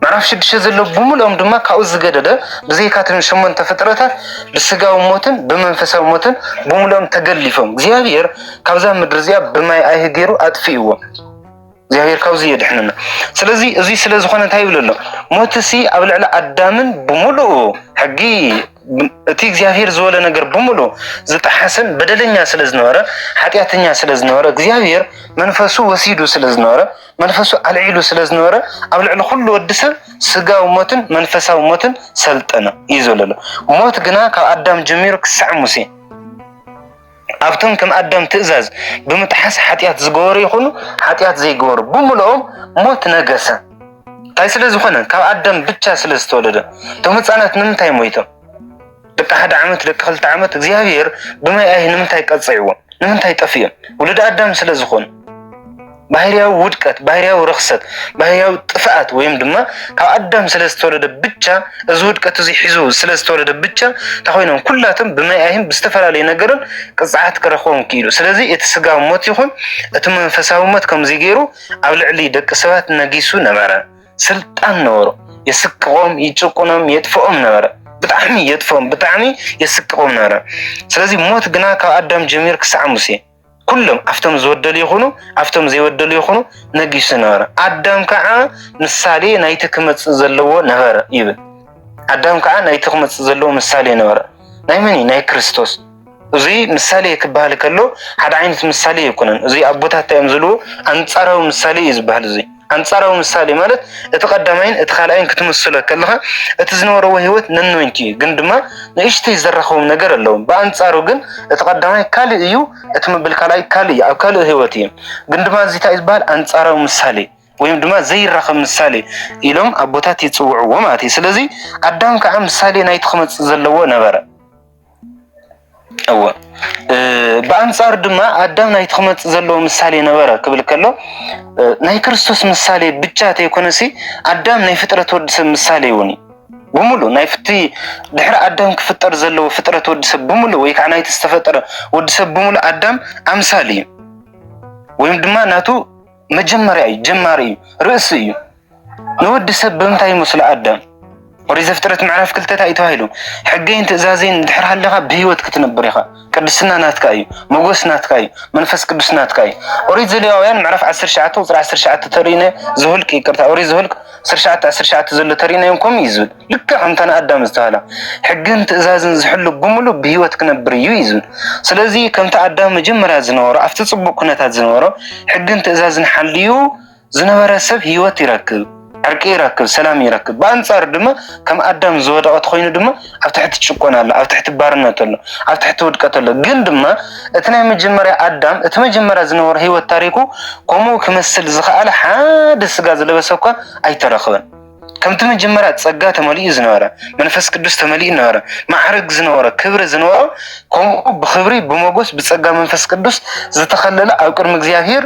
معرف شدش زلوا بملهم دما كأوز جدده بزي كاتن شمون تفترتها بسجاو موتن بمنفسه موتن بملهم تجلفهم زيادير كابزا مدرزيا بما يهجروا أطفيوه እግዚአብሔር ካብዚ የድሕንና ስለዚ እዚ ስለ ዝኾነ እንታይ ይብል ኣሎ ሞትሲ ኣብ ልዕሊ ኣዳምን ብሙሉእ ሕጊ እቲ እግዚአብሔር ዝወለ ነገር ብሙሉእ ዝጣሓስን በደለኛ ስለ ዝነበረ ኃጢአተኛ ስለ ዝነበረ እግዚአብሔር መንፈሱ ወሲዱ ስለ ዝነበረ መንፈሱ አልዒሉ ስለ ዝነበረ ኣብ ልዕሊ ኩሉ ወዲ ሰብ ስጋዊ ሞትን መንፈሳዊ ሞትን ሰልጠነ እዩ ዘሎ ሞት ግና ካብ ኣዳም ጀሚሩ ክሳዕ ሙሴ ኣብቶም ከም ኣዳም ትእዛዝ ብምጥሓስ ኃጢአት ዝገበሩ ይኹኑ ኃጢአት ዘይገበሩ ብሙሉኦም ሞት ነገሰ እንታይ ስለ ዝኾነ ካብ ኣዳም ብቻ ስለ ዝተወለደ እቶም ህፃናት ንምንታይ ሞይቶም ደቂ 1 ዓመት ደቂ 2 ዓመት እግዚአብሔር ብማይ ኣይ ንምንታይ ቀጽዕዎም ንምንታይ ጠፍዮም ወለደ ኣዳም ስለ ዝኾኑ ባህሪያው ውድቀት ባህሪያው ረኽሰት ባህሪያው ጥፋት ወይም ድማ ካብ ኣዳም ስለ ዝተወለደ ብቻ እዚ ውድቀት እዚ ሒዙ ስለ ዝተወለደ ብቻ ተኾይኖም ኩላቶም ብማይ ኣይም ብዝተፈላለየ ነገርን ቅጽዓት ክረኽቦም ክኢሉ ስለዚ እቲ ስጋዊ ሞት ይኹን እቲ መንፈሳዊ ሞት ከምዚ ገይሩ ኣብ ልዕሊ ደቂ ሰባት ነጊሱ ነበረ ስልጣን ነበሮ የስቅቆም ይጭቁኖም የጥፍኦም ነበረ ብጣዕሚ የጥፍኦም ብጣዕሚ የስቅቆም ነበረ ስለዚ ሞት ግና ካብ ኣዳም ጀሚር ክሳዕ ሙሴ ኩሎም ኣፍቶም ዝወደሉ ይኹኑ ኣፍቶም ዘይወደሉ ይኹኑ ነጊሱ ነበረ ኣዳም ከዓ ምሳሌ ናይቲ ክመጽእ ዘለዎ ነበረ ይብል ኣዳም ከዓ ናይቲ ክመጽእ ዘለዎ ምሳሌ ነበረ ናይ መኒ ናይ ክርስቶስ እዚ ምሳሌ ክበሃል ከሎ ሓደ ዓይነት ምሳሌ ይኩነን እዚ ኣቦታት እዮም ዝልዎ አንጻራዊ ምሳሌ እዩ ዝበሃል እዚ አንጻራዊ ምሳሌ ማለት እቲ ቀዳማይን እቲ ካልኣይን ክትመስሎ ከለኻ እቲ ዝነበረው ህይወት ነንወንቲ ግን ድማ ንእሽተይ ዘረኸው ነገር አለው በአንጻሩ ግን እቲ ቀዳማይ ካልእ እዩ እቲ መብል ካልኣይ ካልእ ኣብ ካልእ ህይወት እዩ ግን ድማ እዚ ታይ ዝበሃል አንጻራዊ ምሳሌ ወይም ድማ ዘይራኸብ ምሳሌ ኢሎም ኣቦታት ይጽውዕዎ ማለት እዩ ስለዚ ኣዳም ከዓ ምሳሌ ናይቲ ክመጽእ ዘለዎ ነበረ أو بأنصار دما أدم نايت خمت زلوا مسالي نورا قبل كله ناي كريستوس مسالي بجات يكون سي أدم ناي فترة ودس مسالي وني بملو ناي فتي دحر أدم كفتر زلوا فترة ودس بملو ويك عناي تستفتر ودس بملو أدم أمثالي ويم دما ناتو مجمري جماري رأسي نودس بمتاي مسل أدم وريز فترة معرف كل تتا يتواهلو حقين تزازين دحر هاللغة بهيوت كتنبريخا قدسنا ناتكاي مغوس ناتكاي منفس قدس ناتكاي وريز اليوم معرف 10 ساعات وصل 10 ساعات ترينا زهلك يكرتا وريز زهلك 10 ساعات 10 ساعات زل ترينا يومكم يزول لك عمتنا قدام استهلا حقين تزازين زحلو بملو بهيوت كنبريو يزول سلازي كم تقدام مجمرة زنورة أفتي صبو كنتات زنورة حقين تزازين حليو زنورة سب هيوت يركب عرقي يركب سلام يركب بانصار دما كم ادم زودقت خوينو دما اف تحت تشقونا لا اف تحت بارنت له اف تحت ودقت له ግን ድማ እትናይ መጀመሪያ አዳም እቲ መጀመሪያ ዝነበረ ህይወት ታሪኩ ቆሞ ከመስል ዝኻለ ሓደ ስጋ ዝለበሰኳ አይተረኸበን ከምቲ መጀመሪያ ጸጋ ተመሊኡ ዝነበረ መንፈስ ቅዱስ ተመሊኡ ዝነበረ ማዕረግ ዝነበረ ክብር ዝነበረ ቆሞ ብክብሪ ብሞገስ ብጸጋ መንፈስ ቅዱስ ዝተኸለለ ኣብ ቅድሚ እግዚአብሔር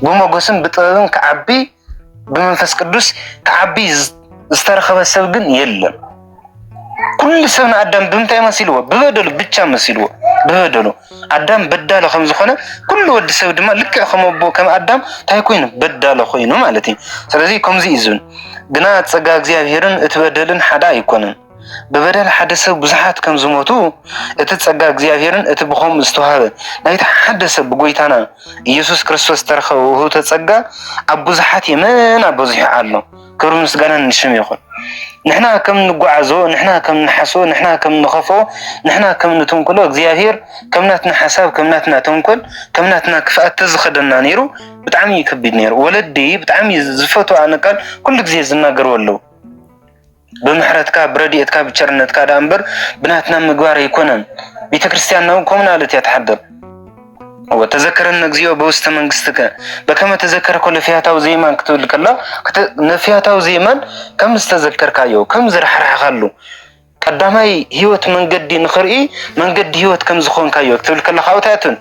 ብሞገስን ብጥበብን ከዓቢ بمنفس قدوس كعبي استرخب السبقن يلم كل سنة أدم بمتى مسيلو ببدلو بتشا مسيلو ببدلو أدم بدله خمس خنا كل ود سود ما لك خمبو كم أدم تايكوين بدله خوينو مالتي سلزي كم زيزون جنات سجاج زيافيرن اتبدلن حدا يكونن ببدل حدث بزحات كم زموتو اتتسجاج زيافيرن اتبخم استوهذا نايت حدث بقويتانا يسوع كريستوس ترخه وهو تتسجى أبو زحات يمن أبو زح عالو كرم سجانا نشم يخون نحنا كم نقعزو نحنا كم نحسو نحنا كم نخافو نحنا كم نتنقلو زيافير كم ناتنا حساب كم ناتنا تنقل كم ناتنا كفاءة تزخدنا نيرو بتعمي كبير نيرو ولدي بتعمي زفتو أنا كان كل جزيز الناقر ولو بمحرتك برديتك بشرنتك دامبر بناتنا مقوار يكونن بيت كريستيان نو كومناليتي يتحضر وتذكر النجزيو بوست منجستك بكما تذكر كل فيها توزيمان كتب لك الله فيها توزيمان كم استذكر كايو كم زرح رح خلو قدامي هيوت من قد نخرئي من قد هيوت كم زخون كايو كتب لك الله خاوتاتون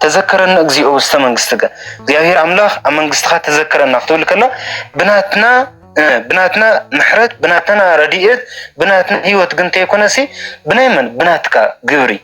تذكر النجزيو بوست منجستك زياهير أملاخ أمنجستك تذكر النخ كتب لك الله بناتنا محرت بناتنا رديئت بناتنا هيوت قنت يكون سي بنايمن بناتك قوري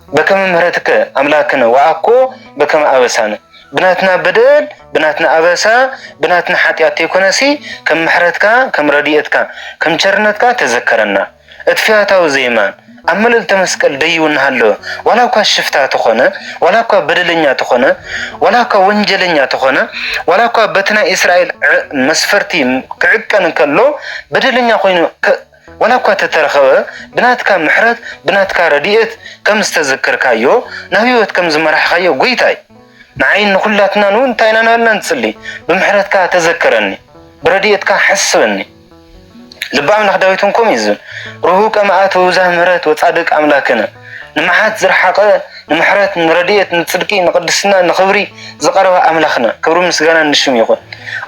بكم مهرتك أملاكنا وأكو بكم أبسانا بناتنا بدل بناتنا أبسا بناتنا حتيات يكون سي كم محرتك كم رديئتك كم شرنتك تذكرنا اتفياتاو زيمان أمل تمسكل ديون هالو ولا كا شفتا تخونه ولا كا بدلنيا تخونه ولا كا ونجلنيا تخونه ولا كا بتنا إسرائيل مسفرتي كعكن كلو بدلنيا خوينو ولا كا تترخوا بناتك محرت بناتك رديت كم استذكر كايو نهيوت كم زمرح خايو قويتاي نعين كلاتنا نون تاينا نالنا نصلي بمحرتك تذكرني برديتك حسبني لبعض نخداويتكم يزن روحك معات وزه مرات وتصادق أملاكنا نمحات زرحقة نمحرات نرديت نتصدقي نقدسنا نخبري زقروا أملاكنا كبروا مسجانا نشم يقول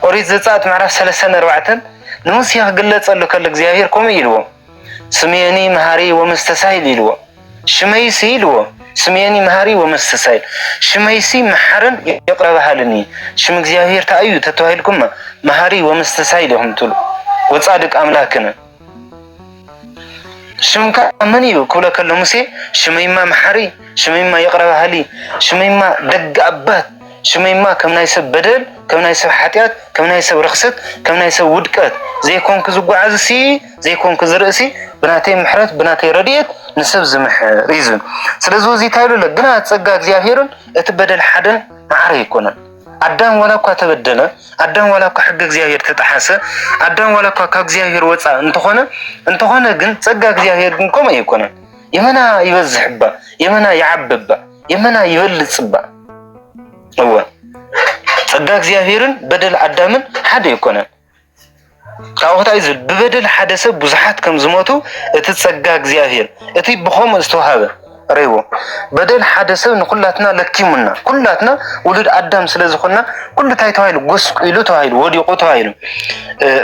أريد زتصات معرف 3 سنة 4 نمسيح قلت صلوا كلك زياهير كم يلو سمياني مهاري ومستسايل يلو شميسي يلو سمياني مهاري ومستسايل شميسي محرن يقربها لني شمك زياهير تأيو تتوهيلكم مهاري ومستسايل هم تلو وتصادق أملاكنا شمكا منيو كولا كله مسي شميما محري شميما يقرب هالي شميما دق أبات شميما كم نايسب بدل كم نايسب حتيات كم نايسب رخصت كم نايسب ودكات زي كون كزوج عزسي زي كون كزرقسي بناتي محرت بناتي رديت نسب زمح ريزن سلزو زي تايلو لقنا تسقاك زيافيرن اتبدل حدا معري يكونن أدم ولا كوا تبدله أدم ولا كوا حق زياهير تتحسه أدم ولا كوا كق زياهير وصا أنت خنا جن تسجع زياهير جن كم يكونه يمنا يوزح با يمنا يعبب با يمنا يولد با هو تسجع زياهيرن بدل أدمن حد يكونه كأوقات أيزل ببدل حدث بزحات كم زماتو تتسجع زياهير أتي بخوم استوهذا ريو بدل حدث نقولاتنا لكيمنا كلاتنا ولد أدم سلزخنا كل تاي تايلو قص إلو تايلو ودي قو تايلو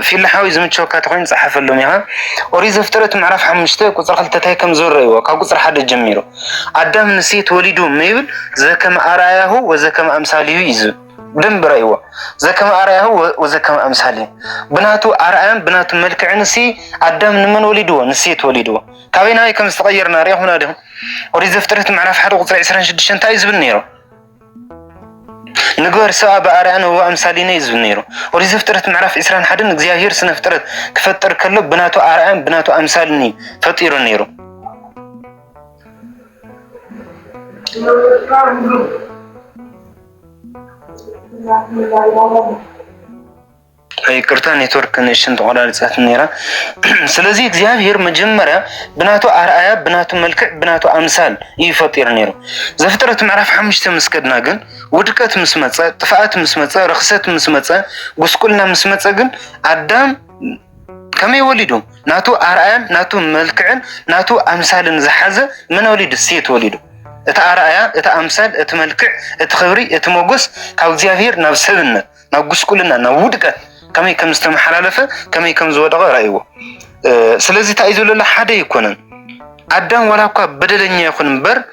في اللي حاوي زمن شوكات خوين صحف اللهم يها وريز افترت معرف حمشتك وصرخلت تاي كم زور ريو كاقصر حد الجميرو أدم نسيت وليدو ميبل زي كما أرآيه وزي كما أمثاليه يزو دم بريوه زي كما أرآيه وزي كما أمثاليه بناتو أرآيان بناتو ملك عنسي أدم نمن وليدو نسيت وليدو كابين هاي كم استغيرنا ريحنا ده وريد افترت معرف حد وقصر 26 تايز بالنيرو نقول سواء بأرآيان هو أمثالين يز بالنيرو وريد افترت معرف 20 حد نزياهير سنفترت كفتر كله بناتو أرآيان بناتو أمثالني فطيرو نيرو أي كرتان نتورك نيشن تقولان سات نيرا سلزي زياهير مجمرة بناتو أرآيا بناتو ملك بناتو أمثال يفطير نيرو زفترت معرف حمشت مسكدنا جن ودكت مسمتة طفأت مسمتة رخصت مسمتة وسكولنا مسمتة جن أدم كم يولدهم ناتو أرآيا ناتو ملكعن ناتو أمثال زحزة من ولد السيت ولدوا أرآيا أمثال ملكع خبري موجس كاو زياهير نفسنا نوجس كلنا نودكت كمي كم استمع حلالفه كمي كم زود غيره سلزي تعيزوا له حدا يكونن أدم ولا كوا بدلني يكون بر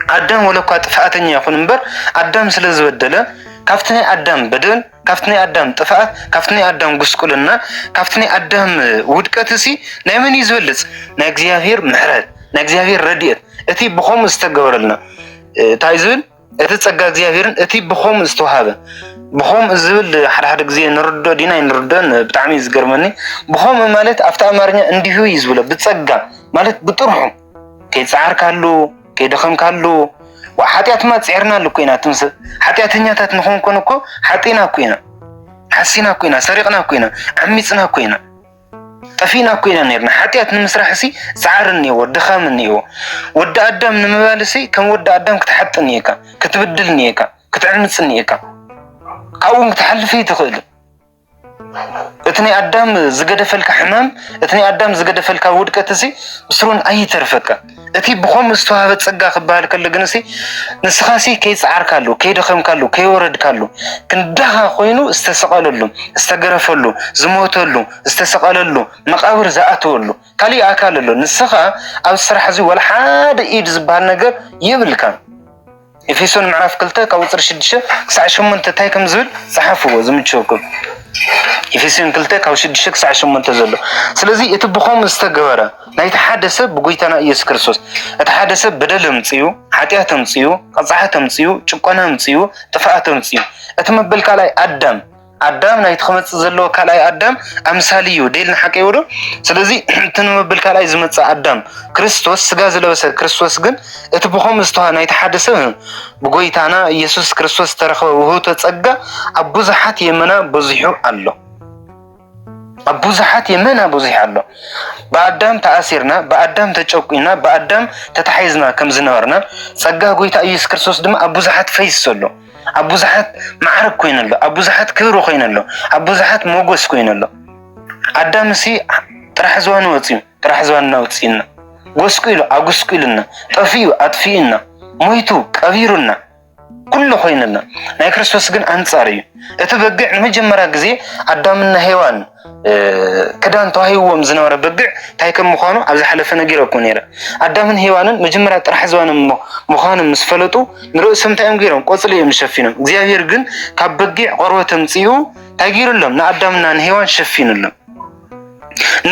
أدم ولا كوا طفأتني يكون بر أدم سلزي بدله كفتني أدم بدل كفتني أدم طفأت كفتني أدم قسكولنا كفتني أدم ودكتسي نعمل يزولس نجزيافير محرد نجزيافير رديت أتي بخوم استجورلنا تعيزون أتتسجع زيافيرن أتي بخوم استوهذا بخوم الزبل حد جزي نرد دينا نردن بتعميز جرماني بخوم مالت أفتح مرني عندي هو يزبله بتسجع مالت بتروحهم كي تسعر كله كي دخم كله وحتى ما تسعرنا لكوينا تمس حتى تنيا تتنخون كونكو حتينا كوينا حسينا كوينا سرقنا كوينا عميتنا كوينا طفينا كوينا نيرنا حتى تنمسرح سي سعرني ودخامني ود أدم نمبالسي كم ود أدم كتحطني يكا كتبدلني يكا كتعمتني يكا قاوم تحلفي تخيل اتني أدم زقد فلك حمام اتني أدم زقد فلك ودكتسي بسرون أي ترفكا اتي بخوم استوها بتسقى خبالك اللي جنسي نسخاسي كي سعر كالو كي دخم كالو كي ورد كالو كندها خوينو استسقاللو استقرفلو زموتلو استسقاللو مقابر زقاتولو كالي أكاللو نسخا أو السرح زي ولا حاد إيد زبال نجر يبلكا إفيسون معاف كلتا كوتر شدشة ساعة شمن تتاي كم زول صحفوا زمتشوكم إفيسون كلتا كاو شدشة ساعة شمن تزلوا سلزي يتبخون مستجوارا نيتحدث بقيتنا يسوع كريستوس اتحدث بدل مصيو حتيات مصيو قصعات مصيو چقنا مصيو تفاعات مصيو اتمبل كالاي አዳም ናይ ተኸመጽ ዘሎ ካልኣይ አዳም አምሳልዩ ዴልና ሓቀይወዶ ስለዚ ትንመብል ካልኣይ ዝመጽ አዳም ክርስቶስ ስጋ ዝለበሰ ክርስቶስ ግን እቲ ብኸም ዝተዋ ናይ ተሓደሰ ብጎይታና ኢየሱስ ክርስቶስ ተረኸበ ውህብቶ ጸጋ ኣብ ብዙሓት የመና በዚሑ ኣሎ ኣብ ብዙሓት የመና በዚሑ ኣሎ በአዳም ተኣሲርና በአዳም ተጨቁይና በአዳም ተታሒዝና ከም ዝነበርና ጸጋ ጎይታ ኢየሱስ ክርስቶስ ድማ ኣብ ብዙሓት ፈይሰሎ ኣብ ብዙሓት ማዕረግ ኮይነሎ ኣብ ብዙሓት ክብሪ ኮይነሎ ኣብ ብዙሓት ሞገስ ኮይነሎ አዳም ሲ ጥራሕ ዝዋን ወፂኡ ጥራሕ ዝዋን ወፂና ጎስቁኢሉ ኣጎስቁኢልና ጠፊኡ ኣጥፊኡና ሞይቱ ቀቢሩና ኩሉ ኮይነና ናይ ክርስቶስ ግን አንጻር እዩ እቲ በግዕ ንመጀመርያ ግዜ አዳምና ሔዋን ክዳን ተዋሂቦም ዝነበረ በግዕ ታይ ከም ምዃኑ ኣብ ዝሓለፈ ነጊረኩም ነይረ አዳምን ሔዋንን መጀመርያ ጥራሕ ዝዋን ምዃኑ ምስ ፈለጡ ንርእሶም ታይም ገይሮም ቆጽሊ እዮም ሸፊኖም እግዚአብሔር ግን ካብ በግዕ ቆርበት ኣምፂኡ ታይ ገይሩሎም ንአዳምና ንሔዋን ሸፊኑሎም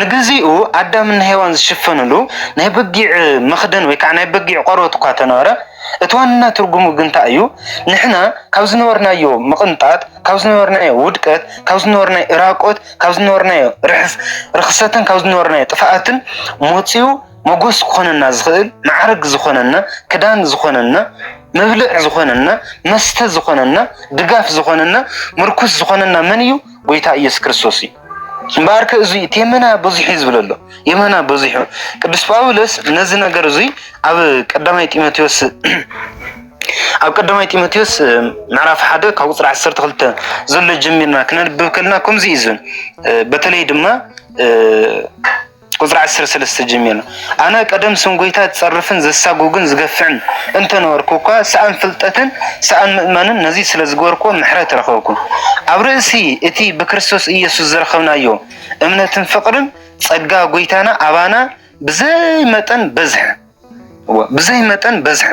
ንግዚኡ አዳምና ሔዋን ዝሽፈኑሉ ናይ በግዕ መኽደን ወይ ከዓ ናይ በግዕ ቆርበት እኳ ተነበረ እቲ ዋና ትርጉሙ ግን እንታይ እዩ ንሕና ካብ ዝነበርናዮ መቕንጣት ካብ ዝነበርናዮ ውድቀት ካብ ዝነበርናዮ ራቆት ካብ ዝነበርናዮ ርክሰትን ካብ ዝነበርናዮ ጥፍኣትን ሞፂኡ ሞገስ ክኾነና ዝኽእል ማዕረግ ዝኾነና ክዳን ዝኾነና መብልዕ ዝኾነና መስተ ዝኾነና ድጋፍ ዝኾነና ምርኩስ ዝኾነና መን እዩ ጎይታ ኢየሱስ ክርስቶስ እዩ እምበኣርከ እዙይ እቲ የመና በዚሑ ዝብለሎ የመና በዚሑ ቅዱስ ጳውሎስ ነዚ ነገር እዙይ ኣብ ቀዳማይ ጢሞቴዎስ ምዕራፍ 1 ካብ ቁጽሪ 12 ዘሎ ጀሚርና ክነንብብ ከለና ከምዚ እዩ ዝብል በተለይ ድማ ቁጽሪ 13 ጀሚርና ኣነ ቀደም ስም ጎይታ ዝጸርፍን ዘሳጉግን ዝገፍዕን እንተነበርኩ እኳ ሰኣን ፍልጠትን ሰኣን ምእመንን ነዚ ስለ ዝገበርኩ ምሕረት ረኸብኩ ኣብ ርእሲ እቲ ብክርስቶስ ኢየሱስ ዝረኸብናዮ እምነትን ፍቅርን ጸጋ ጎይታና ኣባና ብዘይ መጠን በዝሐ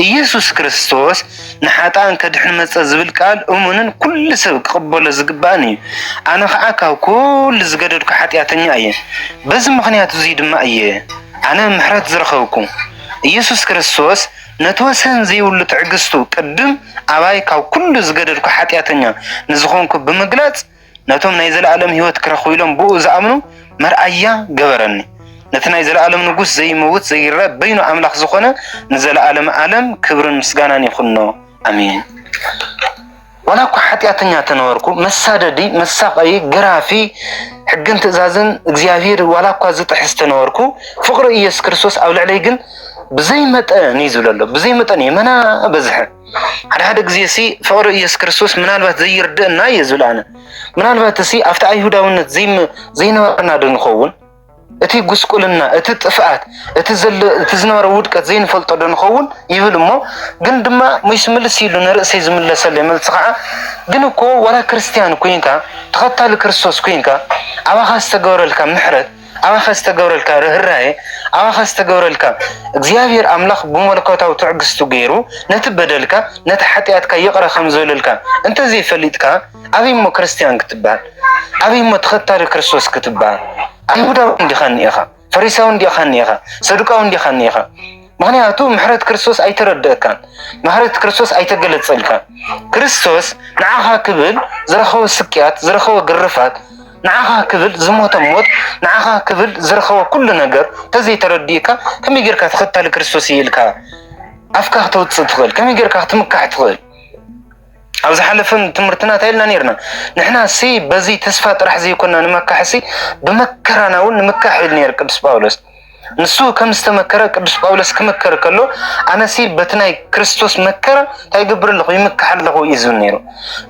ኢየሱስ ክርስቶስ ንሓጣን ከድሕን መጸ ዝብል ቃል እሙንን ኩሉ ሰብ ክቕበሎ ዝግባእን እዩ ኣነ ከዓ ካብ ኩሉ ዝገደድኩ ሓጢኣተኛ እየ በዚ ምኽንያት እዙይ ድማ እየ ኣነ ምሕረት ዝረኸብኩ ኢየሱስ ክርስቶስ ነተወሰን ዘይብሉ ትዕግስቱ ቅድም ኣባይ ካብ ኩሉ ዝገደድኩ ሓጢኣተኛ ንዝኾንኩ ብምግላጽ ነቶም ናይ ዘለኣለም ህይወት ክረኽቡ ኢሎም ብኡ ዝኣምኑ መርኣያ ገበረኒ ነቲ ናይ ዘለኣለም ንጉስ ዘይመውት ዘይረብ በይኑ ኣምላኽ ዝኾነ ንዘለኣለም ዓለም ክብርን ምስጋናን ይኹኖ ኣሜን ዋላ እኳ ሓጢኣተኛ ተነበርኩ መሳደዲ መሳቀይ ገራፊ ሕግን ትእዛዝን እግዚአብሔር ዋላ እኳ ዝጥሕስ ተነበርኩ ፍቅሪ ኢየሱስ ክርስቶስ ኣብ ልዕለይ ግን ብዘይ መጠን እዩ ዝብለሎ ብዘይ መጠን የመና በዝሐ ሓደ ግዜ ሲ ፍቅሪ ኢየሱስ ክርስቶስ ምናልባት ዘይርድእና እየ ዝብል ኣነ ምናልባት ሲ ኣብቲ ኣይሁዳውነት ዘይነበርና ዶ ንኸውን እቲ ጉስቁልና እቲ ጥፍኣት እቲ ዝነበረ ውድቀት ዘይንፈልጦ ዶ ንኸውን ይብል እሞ ግን ድማ ሙይስ ምልስ ኢሉ ንርእሰይ ዝምለሰለ መልሲ ከዓ ግን እኮ ዋላ ክርስቲያን ኮይንካ ተኸታሊ ክርስቶስ ኮይንካ ኣባኻ ዝተገበረልካ ምሕረት ኣባኻ ዝተገበረልካ ርህራሄ ኣባኻ ዝተገበረልካ እግዚአብሔር ኣምላኽ ብመለኮታዊ ትዕግስቱ ገይሩ ነቲ በደልካ ነቲ ሓጢኣትካ ይቕረ ከም ዝበለልካ እንተዘይፈሊጥካ ኣበይ እሞ ክርስቲያን ክትበሃል ኣበይ እሞ ተኸታሊ ክርስቶስ ክትበሃል ኣይሁዳዊ እንዲኻ እኒኢኻ ፈሪሳዊ እንዲኻ እኒኢኻ ሰዱቃዊ እንዲኻ እኒኢኻ ምክንያቱ ምሕረት ክርስቶስ ኣይተረድአካን ምሕረት ክርስቶስ ኣይተገለጸልካን ክርስቶስ ንዓኻ ክብል ዝረኸበ ስቅያት ዝረኸበ ግርፋት ንዓኻ ክብል ዝሞተ ሞት ንዓኻ ክብል ዝረኸበ ኩሉ ነገር ተዘይተረዲእካ ከመይ ጌርካ ተኸታሊ ክርስቶስ ይልካ ኣፍካ ክትውፅእ ትኽእል ከመይ ጌርካ ክትምካሕ ትኽእል ኣብዚ ሓለፈን ትምህርትና ታይልና ነርና ንሕና ሲ በዚ ተስፋ ጥራሕ ዘይኮንና ንመካሕ ሲ ብመከራና እውን ንምካሕ ኢሉ ነይሩ ቅዱስ ጳውሎስ ንሱ ከም ዝተመከረ ቅዱስ ጳውሎስ ክመከር ከሎ ኣነ ሲ በቲ ናይ ክርስቶስ መከራ እንታይ ገብር ኣለኹ ይምካሕ ኣለኹ እዩ ዝብል ነይሩ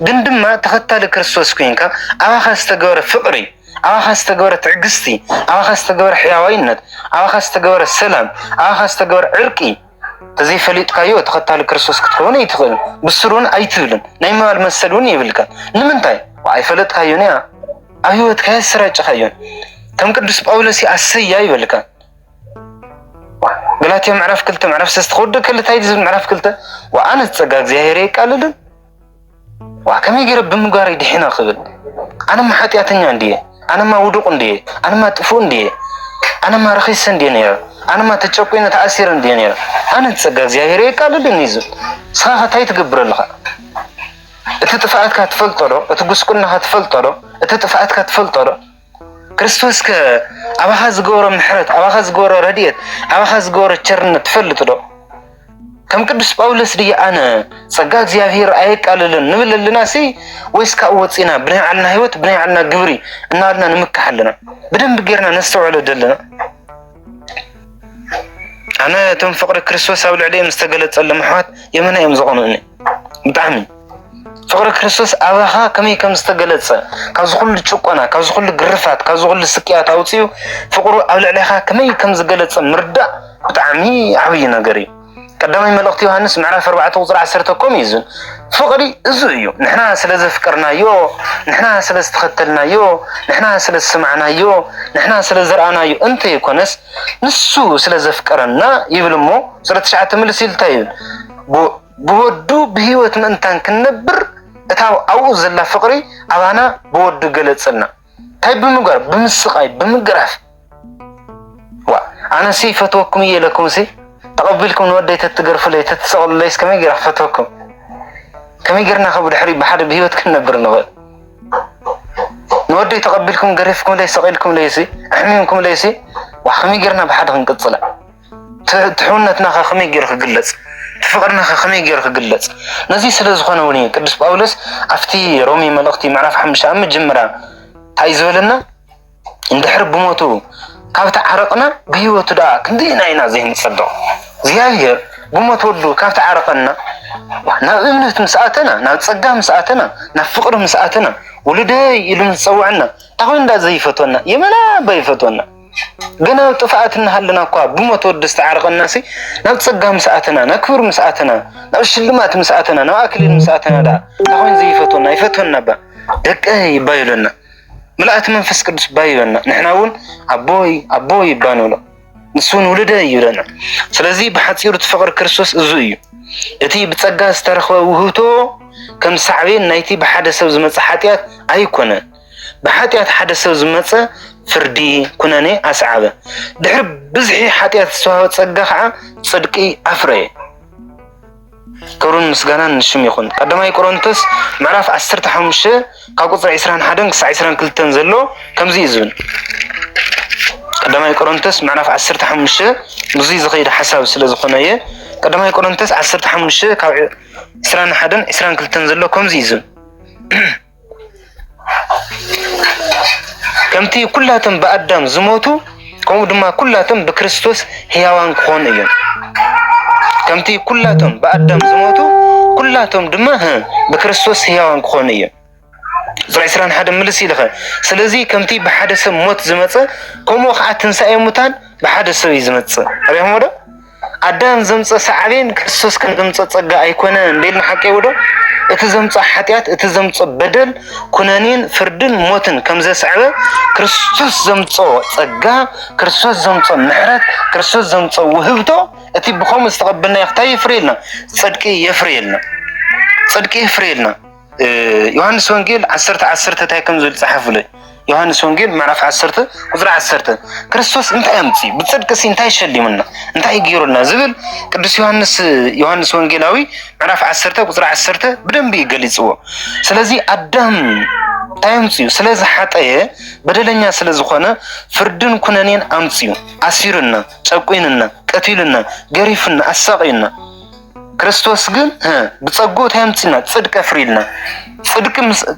ግን ድማ ተኸታሊ ክርስቶስ ኮይንካ ኣባኻ ዝተገበረ ፍቅሪ ኣባኻ ዝተገበረ ትዕግስቲ ኣባኻ ዝተገበረ ሕያዋይነት ኣባኻ ዝተገበረ ሰላም ኣባኻ ዝተገበረ ዕርቂ ተዘይፈሊጥካዮ ተኸታሊ ክርስቶስ ክትኸውን ኣይትኽእልን ብስሩን ኣይትብልን ናይ ምባል መሰል እውን ይብልካ ንምንታይ ኣይፈለጥካዮን እያ ኣብ ሂወትካ የሰራጭኻዮን ከም ቅዱስ ጳውሎስ ኣሰያ ይበልካ ገላትያ ምዕራፍ 2 ምዕራፍ 3 ክወድእ ከሎ እንታይ ዝብል ምዕራፍ 2 ወኣነ ዝፀጋ እግዚኣብሔር የቃልልን ከመይ ገይረ ብምግባር ይድሒና ክብል ኣነማ ሓጢኣተኛ እንድየ ኣነማ ውዱቕ እንድየ ኣነማ ጥፉእ እንድየ ኣነማ ረኺሰ እንድየ ነይረ ኣነማ ተጨቆይነ ተኣሲረ እንድየ ነይረ ኣነ ዝፀጋ እግዚኣብሔር የቃልልን እዩ ዝብል ስኻ እንታይ ትገብር ኣለኻ እትጥፋአትካ ትፈልጦ ዶ እትጉስቁልናካ ትፈልጦ ዶ እትጥፋአትካ ትፈልጦ ዶ ክርስቶስ ከአባኻ ዝገበሮ ምሕረት አባኻ ዝገበሮ ረድኤት አባኻ ዝገበሮ ቸርነት ትፈልጥ ዶ ከም ቅዱስ ጳውሎስ ድያ አነ ጸጋ እግዚአብሔር አይቃልልን ንብልልናሲ ወይስ ካብ ወፂና ብናይ ዓልና ህይወት ብናይ ዓልና ግብሪ እናልና ንምካሐልና በደንብ ጌርና ነስተውዕሎ ደለና አነ ቶም ፍቅሪ ክርስቶስ ኣብ ልዕሊኦም ዝተገለጸሎም ኣሕዋት የመና እዮም ዝቆኑኒ ብጣዕሚ ፍቅሪ ክርስቶስ አባኻ ከመይ ከም ዝተገለጸ ካብ ዝኩሉ ጭቆና ካብ ዝኩሉ ግርፋት ካብ ዝኩሉ ስቅያት ኣውፅዩ ፍቅሩ ኣብ ልዕሊኻ ከመይ ከም ዝገለጸ ምርዳእ ብጣዕሚ ዓብይ ነገር እዩ ቀዳማይ መልእክቲ ዮሐንስ ምዕራፍ 4 ቁጥር 10 ኮም ይዝን ፍቅሪ እዙ እዩ ንሕና ስለ ዘፍቀርናዮ ንሕና ስለ ዝተኸተልናዮ ንሕና ስለ ዝሰማዕናዮ ንሕና ስለ ዘርአናዮ እንተ ይኮነስ ንሱ ስለ ዘፍቀረና ይብልሞ ስለ ተሻዓተ ምልስ ይልታዩ ብወዱ ብህይወት ምእንታን ክንነብር እታ ኣብኡ ዘላ ፍቅሪ ኣባና ብወዱ ገለጸልና ታይ ብምግባር ብምስቃይ ብምግራፍ ኣነሲ ፈትወኩም እየለኩምሲ تقبلكم نودي تتقرفوا لي تتسألوا ليس كم يقرأ فتوكم كم يقرنا خبر حريب بحد بهيوت كنا برنغل نودي تقبلكم قرفكم ليس سقيلكم ليسي أحميكم ليسي وخم يقرنا بحد هنقصلا تحولنا تناخا خم يقرأ قلت تفقرنا خم يقرأ قلت نزي سلز خانوني قدس باولس أفتي رومي ملقتي معرف حمشة أم الجمرة هايزولنا عند حرب بموتو ካብታ ዓረቅና በህይወቱ ዳ ክንዲና ኢና ዘይን ጸደው እግዚአብሔር ብሞት ወዱ ካብታ ዓረቅና ናብ እምነት መስአተና ናብ ጸጋ መስአተና ናብ ፍቅር መስአተና ወልደይ ኢሉን ጸውዕና ታሆይ እንዳ ዘይፈቶና የመና በይፈቶና ገና ጥፋአትና ሃልና እኮ ብሞት ወዱ ዝተዓረቅናሲ ናብ ጸጋ መስአተና ናብ ክብር መስአተና ናብ ሽልማት መስአተና ናብ አክሊል መስአተና ዳ ታሆይ ዘይፈቶና ይፈቶና ባ ደቀይ ባይሉና ملأت منفس قدس بايبنا نحناون أبوي بانولا نسون ولده يولنا سلازي بحثيرو تفقر كريستوس ازويو اتي بتسقى استرخوا وهوتو كم سعبين نايتي بحادثة وزمتة حاتيات ايكونا بحاتيات حادثة وزمتة فردي كناني اسعابة دحر بزحي حاتيات سواها تسقى صدقي افري كورون مسجانا نشم يخون قدما يكورنتس معرف 15 كاقصر 21 كسع 22 تنزلو كم زيزون قدما يكورنتس معرف 15 مزي زخيد حساب سلا زخونيه قدما يكورنتس 15 كاع 21 22 تنزلو كم زيزون كمتي كلاتهم بأدم زموتو كم دما كلاتهم بكريستوس هيوان كون ايون كمتي كلاتهم بأدم زموتو كلاتهم دما بكريستوس هيوان كون ايون زرعسران حدا ملسي لخا سلازي كمتي بحادث موت زمتص كومو خا تنساي موتان بحادث يزمتص ريهم ودو ادم زمص سعبين كريستوس كن زمص صقا ايكونه انديل حقي ودو اتزمص حاتيات اتزمص بدل كنانين فردن موتن كمزه سعبه كريستوس زمص صقا كريستوس زمص محرت كريستوس زمص وهبتو اتي بخوم استقبلنا يختاي يفريلنا صدقي يفريلنا صدقي يفريلنا يوحنس وانجيل 10 تايكم زول صحف لي يوحنس وانجيل معرف 10 قدر 10 كريستوس انت امتي بتصدق سي انت يشلمنا انت يغيرنا زبل قدس يوحنس وانجيلاوي معرف 10 قدر 10 بدنب يغلصو سلازي ادم تايمسيو سلازي حطيه بدلኛ ስለዝኾነ ፍርድን ኩነኔን አምጽዩ አሲርና ጨቁይንና ቀቲልና ገሪፍና አሳቂና ክርስቶስ ግን بصقو تيمصنا صدق فريلنا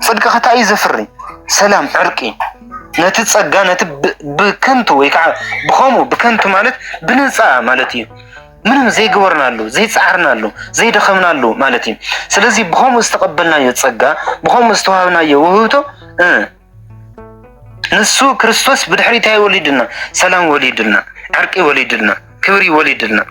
صدق خطاي زفري سلام عرقي نت تصقا نت بكنتو ويكع بخومو بكنتو مالت بنصا مالتي ምንም ዘይግበርናሉ ዘይጻርናሉ ዘይደኸምናሉ ማለት እዩ ስለዚህ በሆም استقبلنا يتصقا بخوم استوهبنا يوهوቶ ንሱ ክርስቶስ ብድሕሪታ ይወሊድና ሰላም ወሊድና عرقي ወሊድና كبري وليدنا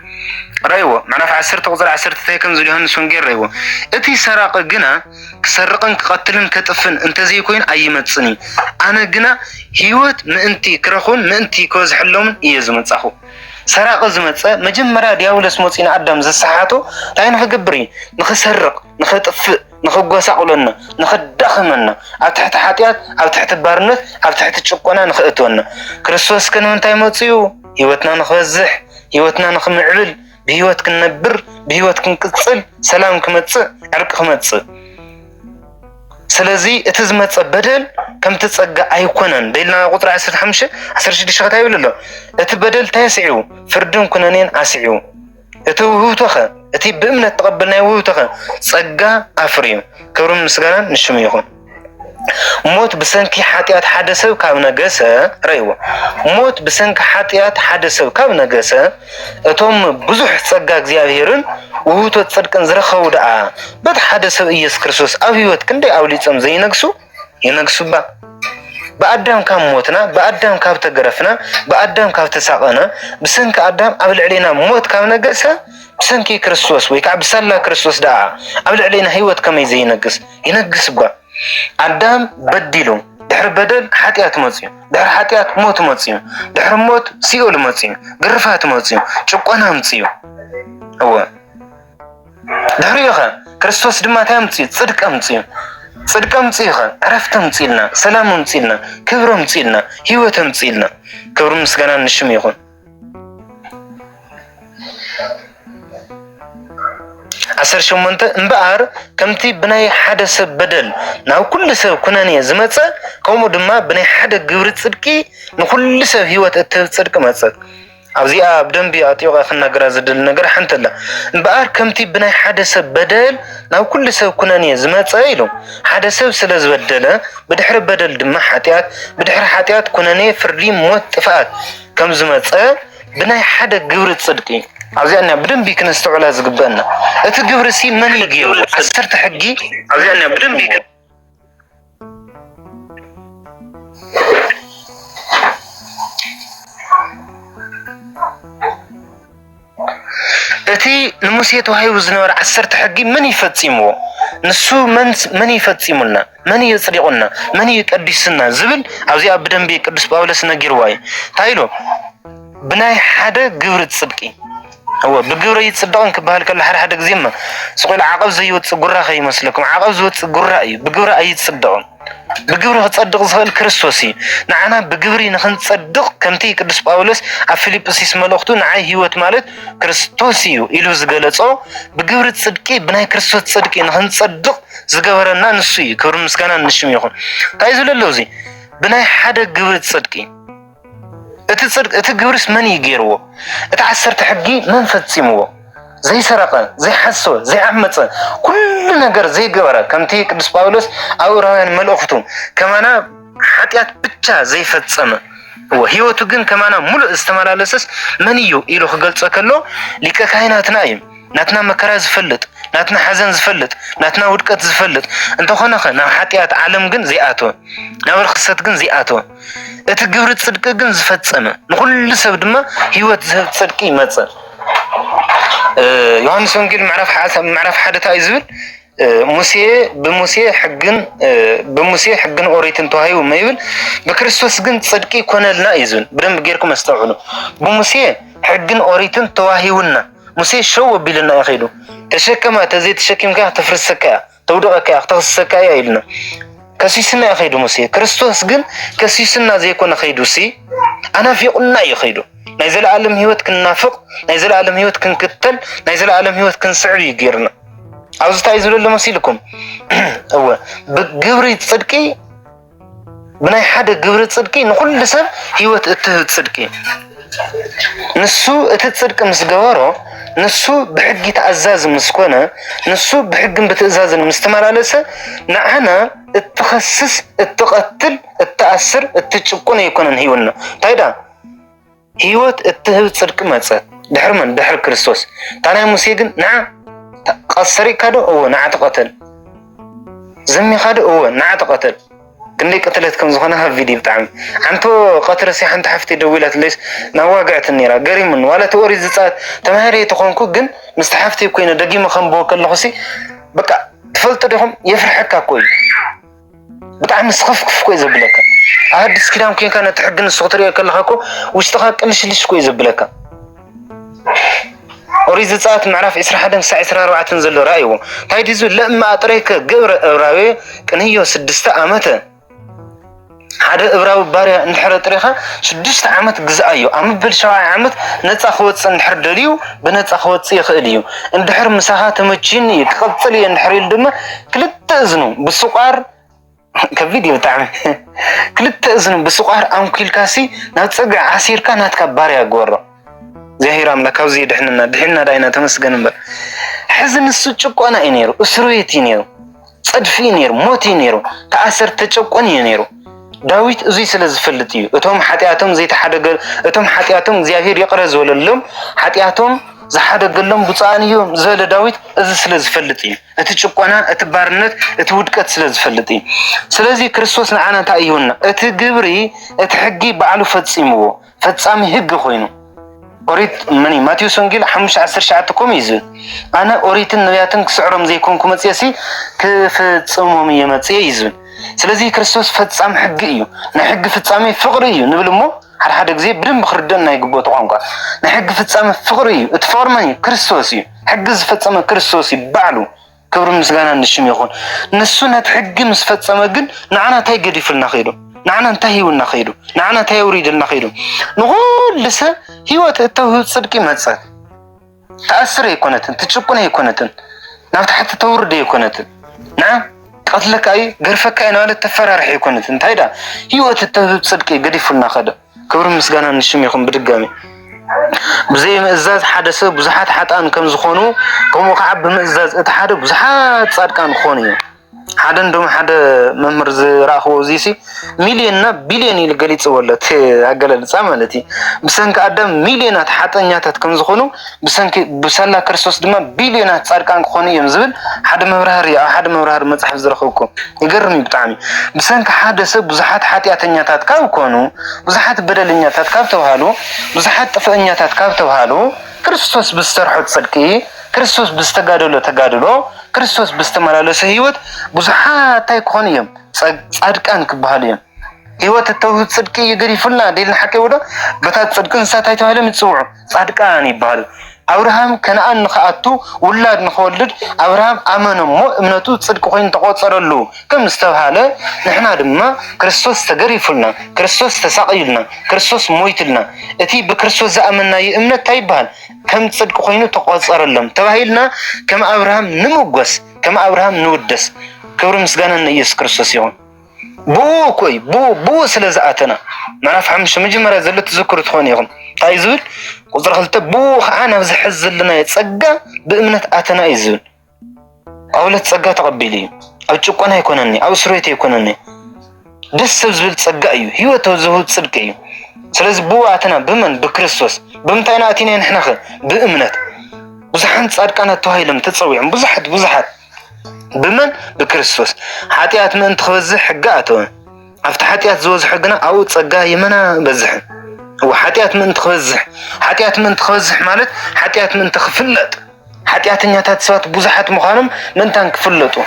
رايو معنا في 10 قصر 10 تايكم زي يوحنس وانجيل رايو اتي سراق جنا كسرقن كقتلن كطفن انت زي كوين ايمصني انا جنا هيوت منتي كرخون منتي كوز حلوم يزمصخو سراق زمصه مجمرا دياولس موصينا ادم زسحاتو لاي نخغبري نخسرق نخطف نخغوساقلنا نخدخمنا اب تحت حاتيات اب تحت بارنت اب تحت ጭቆና نخእتونا ክርስቶስ كن منتاي موصيو هيوتنا نخزح هيوتنا نخمعل بهيوت كنبر بهيوت كنقصل سلام كمص عرق كمص ስለዚህ እትዝመፀ በደል ከም ትጸጋ ኣይኮነን ደልና ቁጥር 15 16 ከታ ይብልሎ እቲ በደል ተስዒው ፍርድን ኩነኔን ኣስዒው እቲ ውህብቶኸ እቲ ብእምነት ተቀበልናይ ውህብቶኸ ጸጋ ኣፍርዩ ክብርን ምስጋናን ንሽሙ ይኹን ሞት ብሰንኪ ሓጢአት ሓደ ሰብ ካብ ነገሰ ረይዎ ሞት ብሰንኪ ሓጢአት ሓደ ሰብ ካብ ነገሰ እቶም ብዙሕ ጸጋ እግዚአብሔርን ውህብቶ ጽድቅን ዝረኸቡ ደኣ በቲ ሓደ ሰብ ኢየሱስ ክርስቶስ ኣብ ህይወት ክንደይ ኣውሊፆም ዘይነግሱ ይነግሱባ በአዳም ካብ ሞትና በአዳም ካብ ተገረፍና በአዳም ካብ ተሳቀና ብሰንኪ አዳም ኣብ ልዕሊና ሞት ካብ ነገሰ ብሰንኪ ክርስቶስ ወይ ከዓ ብሳላ ክርስቶስ ደኣ ኣብ ልዕሊና ህይወት ከመይ ዘይነግስ ይነግስባ አዳም በዲሉ ድሕሪ በደል ሓጢአት መፅዩ ድሕሪ ሓጢአት ሞት መፅዩ ድሕሪ ሞት ሲኦል መፅዩ ግርፋት መፅዩ ጭቆና መፅዩ እወ ድሕሪኡ ክርስቶስ ድማ እንታይ መፅዩ ጽድቅ መፅዩ ጽድቅ መፅዩ ዕረፍቲ መፅይልና ሰላም መፅይልና ክብሪ መፅይልና ህይወት መፅይልና ክብሪ ምስጋና ንሽም ይኹን عسر شمنت انبار كمتي بناي حدا سب بدل ناو كل سب كناني زمتص كومو دما بناي حدا غبر صدقي نكل سب هيوت تصدق مص ابزي بدنبي اطيقه خنغرا زدل ነገር حنتلا انبار كمتي بناي حدا سب بدل ناو كل سب كناني زمتص يلو حدا سب سلازبدله بدحر بدل دما حاتيات بدحر حاتيات كناني فري موت طفات كم زمتص بناي حدا غبر صدقي عزيزنا بدنبي كنستوعلا زغبنا ات غبرسي من يغيو عسرت حقي عزيزنا بدنبي اتي نمسيت وهي وزنور عسرت حقي من يفصيمو نسو من يفصيمنا من يصدقنا من يقدسنا زبل عزي بدنبي قدس باولس نغيرواي تايلو بناي حدا غبرت صدقي هو بجورة يتصدقون كبهالك الله حد جزيمة سقول عقب زي وتصقرها خي مسلكم عقب زي وتصقرها أي بجورة أي يتصدقون بجورة تصدق زهل كريستوسي نعنا بجوري نخن تصدق كمتي كدس باولس أفيليبس اسمه لوقتو نعي هيوت مالت كريستوسيو إلو زجلتو بجورة تصدقي بناي كريستوس تصدقي نخن تصدق زجورنا نسوي كورم مسكنا نشمي يخون تايزول اللوزي بناي حدا جورة تصدقي اتصدق اتغورس من يغيرو اتعسرت حقي من فتسيمو زي سرقه زي حسو زي عمص كل ነገር زي غبره كمتي قدس باولس اوران ملؤختو كمانا حطيات ብቻ زي ፈጸመ وهيوتو ግን كمانا ሙሉ استمالالسس من يو ኢሉ خገልጸ ከሎ ሊቀ ካህናትና እዩ ናትና መከራ ዝፈልጥ ናትና ሓዘን ዝፈልጥ ናትና ውድቀት ዝፈልጥ እንተኾነኸ ናብ ሓጢያት ዓለም ግን ዘይኣቶ ናብ ርክሰት ግን ዘይኣቶ እቲ ግብሪ ጽድቅ ግን ዝፈጸመ ንኩሉ ሰብ ድማ ህይወት ዝህብ ጽድቂ ይመጽ ዮሐንስ ወንጌል ምዕራፍ 1 ታይ ዝብል بموسى حقن أوريتن تهايو ما يقول بكريستوس جن صدقي كونلنا إذن بدم بغيركم استوعبوا بموسى حقن أوريتن تهايونا موسى شو بيلنا أخيدو تشكما تزيد تشكيم كه تفرسكا تودعك تخصسكا يا إلنا كسيسنا أخيدو موسى كريستوس جن كسيسنا زي كون أخيدو سي أنا في قلنا يخيدو نازل العالم هيوت كن نافق نازل العالم هيوت كن كتل نازل العالم هيوت كن سعري يجيرنا عاوز تعيزوا له مسيلكم هو بجبري تصدقي بناي حدا جبري تصدقي نقول لسب هيوت تصدقي نسو تصدق مسجواره نسو بحق يتعزز مسكونه نسو بحق بتعزز المستمر على سه نعنا التخصص التقتل التأثر التشكون يكون هيونا تايدا هيوت تصدق مصات دحرمن دحر كريستوس تانا موسيغن نعم قصري كادو هو نعت قتل زمي خادو هو نعت قتل كندي قتلتكم زخنها فيديو بتاعم انتو قتل سي حنت حفتي دويلات ليش نواقعت النيرا غري من ولا توري زصات تمهري تخونكو جن مستحفتي كوينه دقيمه خنبو كلخسي بقى تفلت دهم يفرحك كوي بتاع مسخفكف كوي زبلك هادس كلام كين كانت حقن الصوتريه كلخكو واشتخا قلشلش كوي زبلك أريد زات معرف إسرع حدا ساعة إسرع ربعة تنزل رأيه هاي زول لما أطريك جبر راوي كان هي 6 عامته هذا إبراو باري نحر طريقة 6 عامت جزء عم بالشواع عامت نتأخذ نحر دليو بنتأخذ سيخليو نحر مساحات متشين يقتل ينحر الدم كل تزنو بالسقار كفيديو تعمل كلت أذن بسقار أم كل كاسي نتسجع عسير كانت كباريا جورا زهيرام لكوزي دحنا داينا تمسك نمبر حزن السوتشك وأنا إنيرو أسرويتي نيرو صدفي نيرو موتي نيرو تأثر تشك وأنا نيرو داويت زي سلز فلتيو أتهم حتياتهم زي تحدق أتهم حتياتهم زهير يقرز ولا اللهم حتياتهم زحدق اللهم بتصانيو زال داويت زي سلز فلتيو أتشك وأنا أتبارنت أتودك سلز فلتيو سلزي كريستوس نعنا تأيونا أتجبري أتحجي بعلو فتسيمو فتسامي هج خوينو أريد مني ماتيو سونجيل حمش 10 شعتكم يزن أنا أريد النبياتن كسعرهم زيكم كمتسياسي كيف تصومهم يمتسي يزن سلازي كريستوس فتسام حقيو نحق فتسامي فقريو نبلمو على حد زي بدم بخردنا يقبوت قانقا نحق فتسامي فقريو اتفارمني كريستوسي حقز فتسامي كريستوسي بعلو كبر مسغانا نشم يخون نسونا تحق مس فتسامي قل نعنا تاي قدي فلنا خيرو نعنا انتهي ولنا خيرو نعنا انتهي وريد لنا خيرو نقول لسا هيوات التوهيد صدقي مهتسات تأثر يكونتن تتشكون يكونتن نافت حتى تورد يكونتن نعم قتلك أي قرفك أي نوال التفرارح يكونتن تايدا هيوات التوهيد صدقي قدي فلنا خيرو كبر مسقانا نشم يخون بدقامي بزي مئزاز حدث بزحات حتى كم زخونو كم وقعب بمئزاز اتحاد بزحات صادقان خوني حدا ندوم حدا ممرز راخو زيسي مليون بليون يلقليت ولت اقلل صاملتي بسنك ادم مليونات حطنياتات كم زخونو بسنك بسلا كريستوس دما بليونات صادقان خوني يمزبل حدا مبرهر مصحف زرخوكم يقرم بطعمي بسنك حدا سب بزحات حاتياتنياتات كاو كونو بزحات بدلنياتات كاو توهالو بزحات طفئنياتات كاو توهالو كريستوس بسترحو تصدقي كريستوس بستقادلو تقادلو كريستوس بستمرالس هيوت بزحات تايكون يوم صادقان كبهاليم هيوت التوحيد صدقي يقري فلنا ديل نحكي ودا بتات صدقن ساتاي تهالم يتصوعوا صادقان يبهال أبراهام كنعان نخاتو ولاد نخولد أبراهام آمنمو امنتو صدق خوين تقوصرلو كم استوحاله نحنا دما كريستوس تقري فلنا كريستوس تساقيلنا كريستوس مويتلنا اتي بكريستوس زامنا امنت تايبال كم صدق خوينو تقوصرلهم تباهيلنا كم أبراهام نموغس كم أبراهام نودس كبر مسغانا يسوع كريستوس يون بو كوي بو سلازاتنا نعرف حمش مجمره زلت تذكر تخون يغم تايزول قدر خلت بو انا بزحز لنا يتصقى بامنت اتنا يزول او لا تصقى تقبلي او تشقنا يكونني او سريت يكونني دس زول تصقى ايو هيوته زهود صدق ايو سلاز بو اتنا بمن بكريستوس بمتاينا اتينا نحن بامنت بزحن صادقنا توهيلم تتصويع بزحت بمن بكريستوس حاتيات من تخبزح حقاته أفت حاتيات زوز حقنا أو تصقاه يمنا بزح هو حاتيات من تخبزح مالت حاتيات من تخفلت حاتيات نياتات سوات بزحت مخانم من تنكفلتو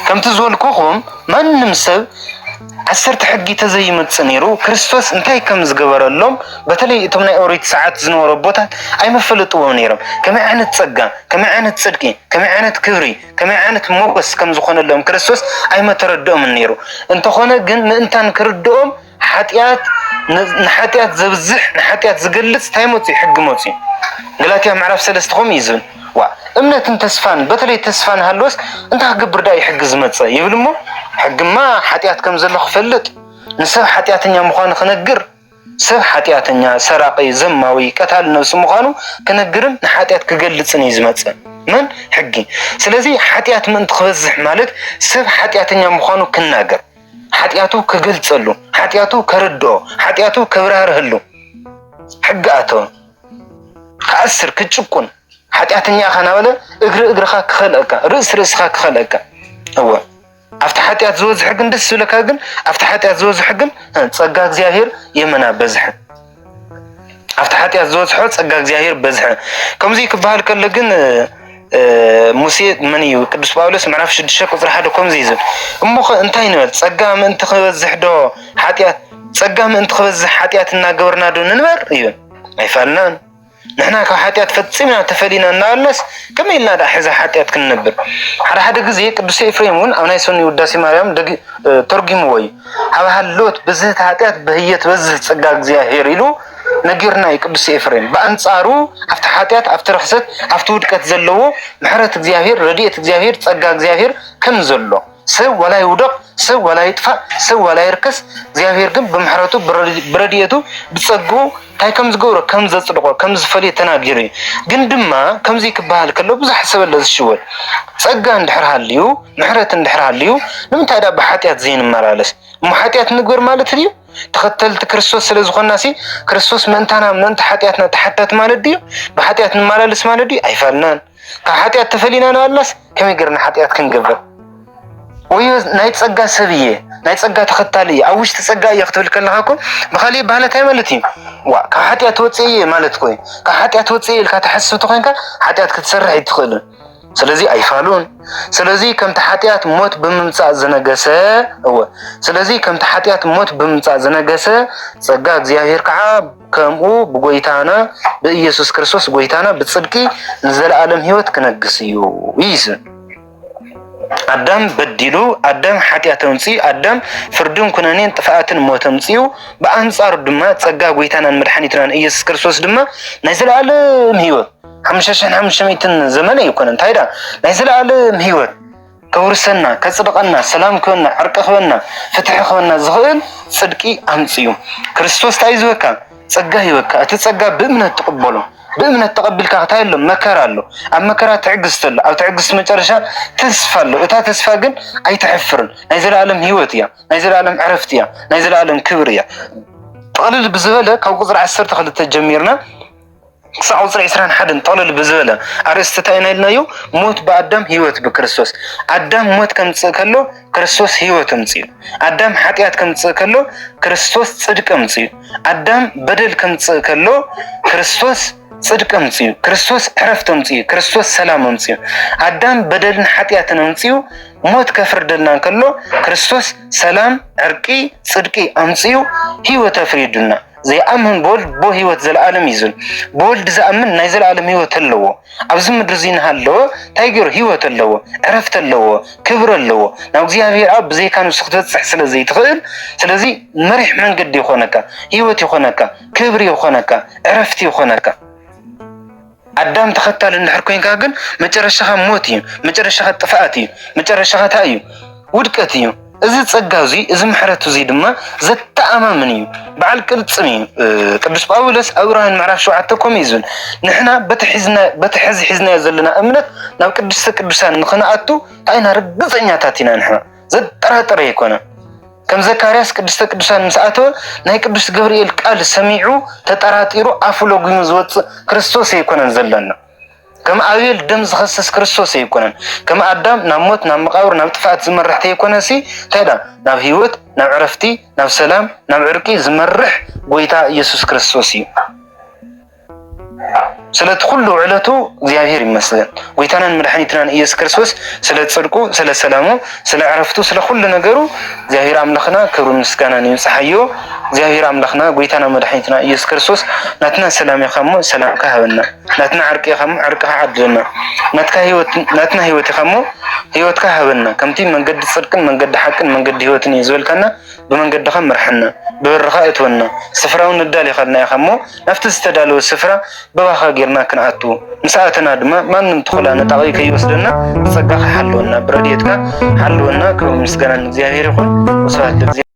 كم تزول كوخهم من نمسب عسرت حقي تزي متصنيرو كريستوس انتي كم زقبر اللهم بتلي اتمنى اوريت ساعات زنو ربوتات اي مفلطو نيرم كما عانت صقا كما عانت صدقي كما عانت كبري كما عانت موقس كم زخون اللهم كريستوس اي ما تردهم النيرو انت خونا جن انتان كردهم حاتيات نحاتيات زبزح نحاتيات زقلت تايموتي حق موتي قلاتيا معرف سلستخم يزن امنت تسفان بتلي تسفان هالوس انت قبر داي حق زمص يبلمو حق ما حاتيات كم زلخ فلت نسب حاتياتنيا مخان خنقر سب حاتياتنيا سراقي زماوي قتال نفس مخانو كنقرن حاتيات كغلصن يزمص من حقي سلازي حاتيات من تخبزح مالت سب حاتياتنيا مخانو كناقر حاتياتو كغلصلو حاتياتو كردو حاتياتو كبرهرهلو حقاتو كأسر كتشكون حاتياتنيا خنا ولا اغر خاك خلقك رس خاك خلقك هو افتح حاتيات زوز حقن دس لك حقن افتح حاتيات زوز حقن تصقا እግዚአብሔር يمنا بزح افتح حاتيات زوز حق تصقا እግዚአብሔር بزح كمزي كبحال كله ግን موسى منيو قدوس باولوس معرف 6 ቁጥር 1 كمزي يزل امو انتي ነው تصقا من تخبزح دو حاتيات تصقا من تخبزح حاتياتنا غبرنا دو ننبر يون ايفالنا نحنا كحاتيات فتسمنا تفلينا الناس كم إلنا دا حزا حاتيات كننبر حدا حدا قزي قدوس إفريمون أو نايسوني وداسي مريم ترقم وي هوا هاللوت بزهت حاتيات بهيت بزهت صقاق زياهيريلو نقرنا قدوس إفريم بأنصارو أفت حاتيات أفت رخصت أفت ودكت زلو محرت زياهير رديت زياهير صقاق زياهير كم زلو ሰብ ወላ ይውደቅ ሰብ ወላ ይጥፋ ሰብ ወላ ይርከስ እግዚአብሔር ግን በመሕረቱ በረድኤቱ ብጸግኡ ታይ ከም ዝገብሮ ከም ዘጽድቆ ከም ዝፈልየ ተናጊሩ ግን ድማ ከምዚ ክበሃል ከሎ ብዙሕ ሰብ አለ ዝሽወል ጸጋ እንድሕር ሃልዩ ምሕረት እንድሕር ሃልዩ ንምንታይ ዳ ብሓጢአት ዘይንመላለስ ሓጢአት ንግበር ማለት እዩ ተኸተልቲ ክርስቶስ ስለ ዝኾናሲ ክርስቶስ መንታና መንታ ሓጢአትና ተሓታት ማለት እዩ ብሓጢአት ንመላለስ ማለት እዩ ኣይፋልናን ካብ ሓጢአት ተፈሊና ንዋላስ ከመይ ጌርና ሓጢአት ክንገብር ወይ ናይ ጸጋ ሰብዬ ናይ ጸጋ ተኸታሊ ኣብ ውሽጢ ጸጋ እየ ክትብል ከለኻ እኮ ብኻሊእ ባህለታይ ማለት እዩ ዋ ካብ ሓጢአት ወፅየ ማለት ኮይ ካብ ሓጢአት ወፅየ ኢልካ ተሓስብ ተኾይንካ ሓጢአት ክትሰርሕ ኣይትኽእልን ስለዚህ ኣይፋሉን ስለዚህ ከምቲ ሓጢአት ሞት ብምምጻእ ዝነገሰ ስለዚህ ከምቲ ሓጢአት ሞት ብምምጻእ ዝነገሰ ጸጋ እግዚአብሔር ከዓ ከምኡ ብጎይታና በኢየሱስ ክርስቶስ ጎይታና ብጽድቂ ንዘለዓለም ህይወት ክነግስ እዩ ይስ አዳም በዲሉ አዳም ሓጢአት አምፂ አዳም ፍርድን ኩነኔን ጥፋአትን ሞት አምፂው በአንጻሩ ድማ ጸጋ ጎይታናን መድኃኒትናን ኢየሱስ ክርስቶስ ድማ ናይ ዘለዓለም ህይወት 5500 ዘመን ይኮነን ታይዳ ናይ ዘለዓለም ህይወት ከውርሰና ከጽድቀና ሰላም ከወና ዕርቅ ከወና ፍትሕ ከወና ዝኽእል ጽድቂ አምፂው ክርስቶስ ታይዝወካ ጸጋ ይወካ እቲ ጸጋ በእምነት ተቀበሉ በእምነት ተቀብልካ ታይሎ መከራ አለ ኣብ መከራ ትዕግስት ኣብ ትዕግስት መጨረሻ ተስፋ አለ እታ ተስፋ ግን ኣይተሕፍርን ናይ ዘለዓለም ህይወት እያ ናይ ዘለዓለም ዕረፍት እያ ናይ ዘለዓለም ክብር እያ ጠቅልል ብዝበለ ካብ ቁጥር 12 ጀሚርና ክሳብ ቁጥር 21 ጠቅልል ብዝበለ አርእስተ ታይና ኢልናዮ ሞት በአዳም ህይወት በክርስቶስ አዳም ሞት ከምጽእ ከሎ ክርስቶስ ህይወት አምጽእ አዳም ኃጢአት ከምጽእ ከሎ ክርስቶስ ጽድቅ አምጽእ አዳም በደል ከምጽእ ከሎ ክርስቶስ ጽድቅ አምጽእ ክርስቶስ ዕረፍት አምጽእ ክርስቶስ ሰላም አምጽእ አዳም በደልን ኃጢአትን አምጽእ ሞት ከፍርደልና ከሎ ክርስቶስ ሰላም ዕርቂ ጽድቂ አምጽእ ህይወት አፍሪዱና ዘይአምን በወልድ ቦ ህይወት ዘለዓለም ይዝን በወልድ ዘአምን ናይ ዘለዓለም ህይወት አለዎ ኣብዚ ምድር ዚንሃለዎ ታይገር ህይወት አለዎ ዕረፍት አለዎ ክብር አለዎ ናብ እግዚአብሔር ኣብ ዘይካኑ ስክተጽሕ ስለዚህ ትኽእል ስለዚህ መሪሕ መንገዲ ይኾነካ ህይወት ይኾነካ ክብር ይኾነካ ዕረፍት ይኾነካ አዳም ተኸታል እንድሕር ኮይንካ ግን መጨረሻኻ ሞት እዩ መጨረሻኻ ጥፋኣት እዩ መጨረሻኻ ታ እዩ ውድቀት እዩ እዚ ጸጋዚ እዚ ምሕረት እዚ ድማ ዘተኣማምን እዩ በዓል ቅልጽም እዩ ቅዱስ ጳውሎስ ዕብራውያን ምዕራፍ 7 ከምኡ ይዝብል ንሕና በትሕዚ ሒዝና ዘለና እምነት ናብ ቅድስተ ቅዱሳን ንኽንኣቱ ታይና ርግጸኛታት ኢና ንሕና ዘጠራጠረ ይኮነ ከም ዘካርያስ ቅድስተ ቅዱሳን ምስኣተወ ናይ ቅዱስ ገብርኤል ቃል ሰሚዑ ተጠራጢሩ ኣፉ ለጉሙ ዝወፅእ ክርስቶስ ኣይኮነን ዘለና كما أبيل دم زخصص كريستوس يكونن كما أدم نموت نم مقابر نم تفات زمرح تيكونن سي تدا نم هيوت نم عرفتي نم سلام نم عرقي زمرح قويتا يسوع كريستوس سلت كله علته زياهير مثلا ويتانا مدحنيتنا إياس كريستوس سلت صدقو سلت سلامو سلت عرفتو سلت كل نجارو زياهير أملخنا كرون مسكانا نيمسحيو زياهير أملخنا ويتانا مدحنيتنا إياس كريستوس نتنا سلام يخمو سلام كهونا نتنا عرق يخمو عرق عدلنا نتنا هيوت يخمو هيوت كهونا كم تي من قد صدقن من قد حقن من قد هيوتني يزول كنا بمن قد خمر حنا بالرخاء تونا سفراون الدالي خدنا يخمو نفتس تدالو السفرة بواخا غيرنا كنعتو مساعتنا دما ما ندخلنا تعطيك يوسدنا تصدق حلونا برديتك حلونا كم مسكنا زياهير يخون وصلت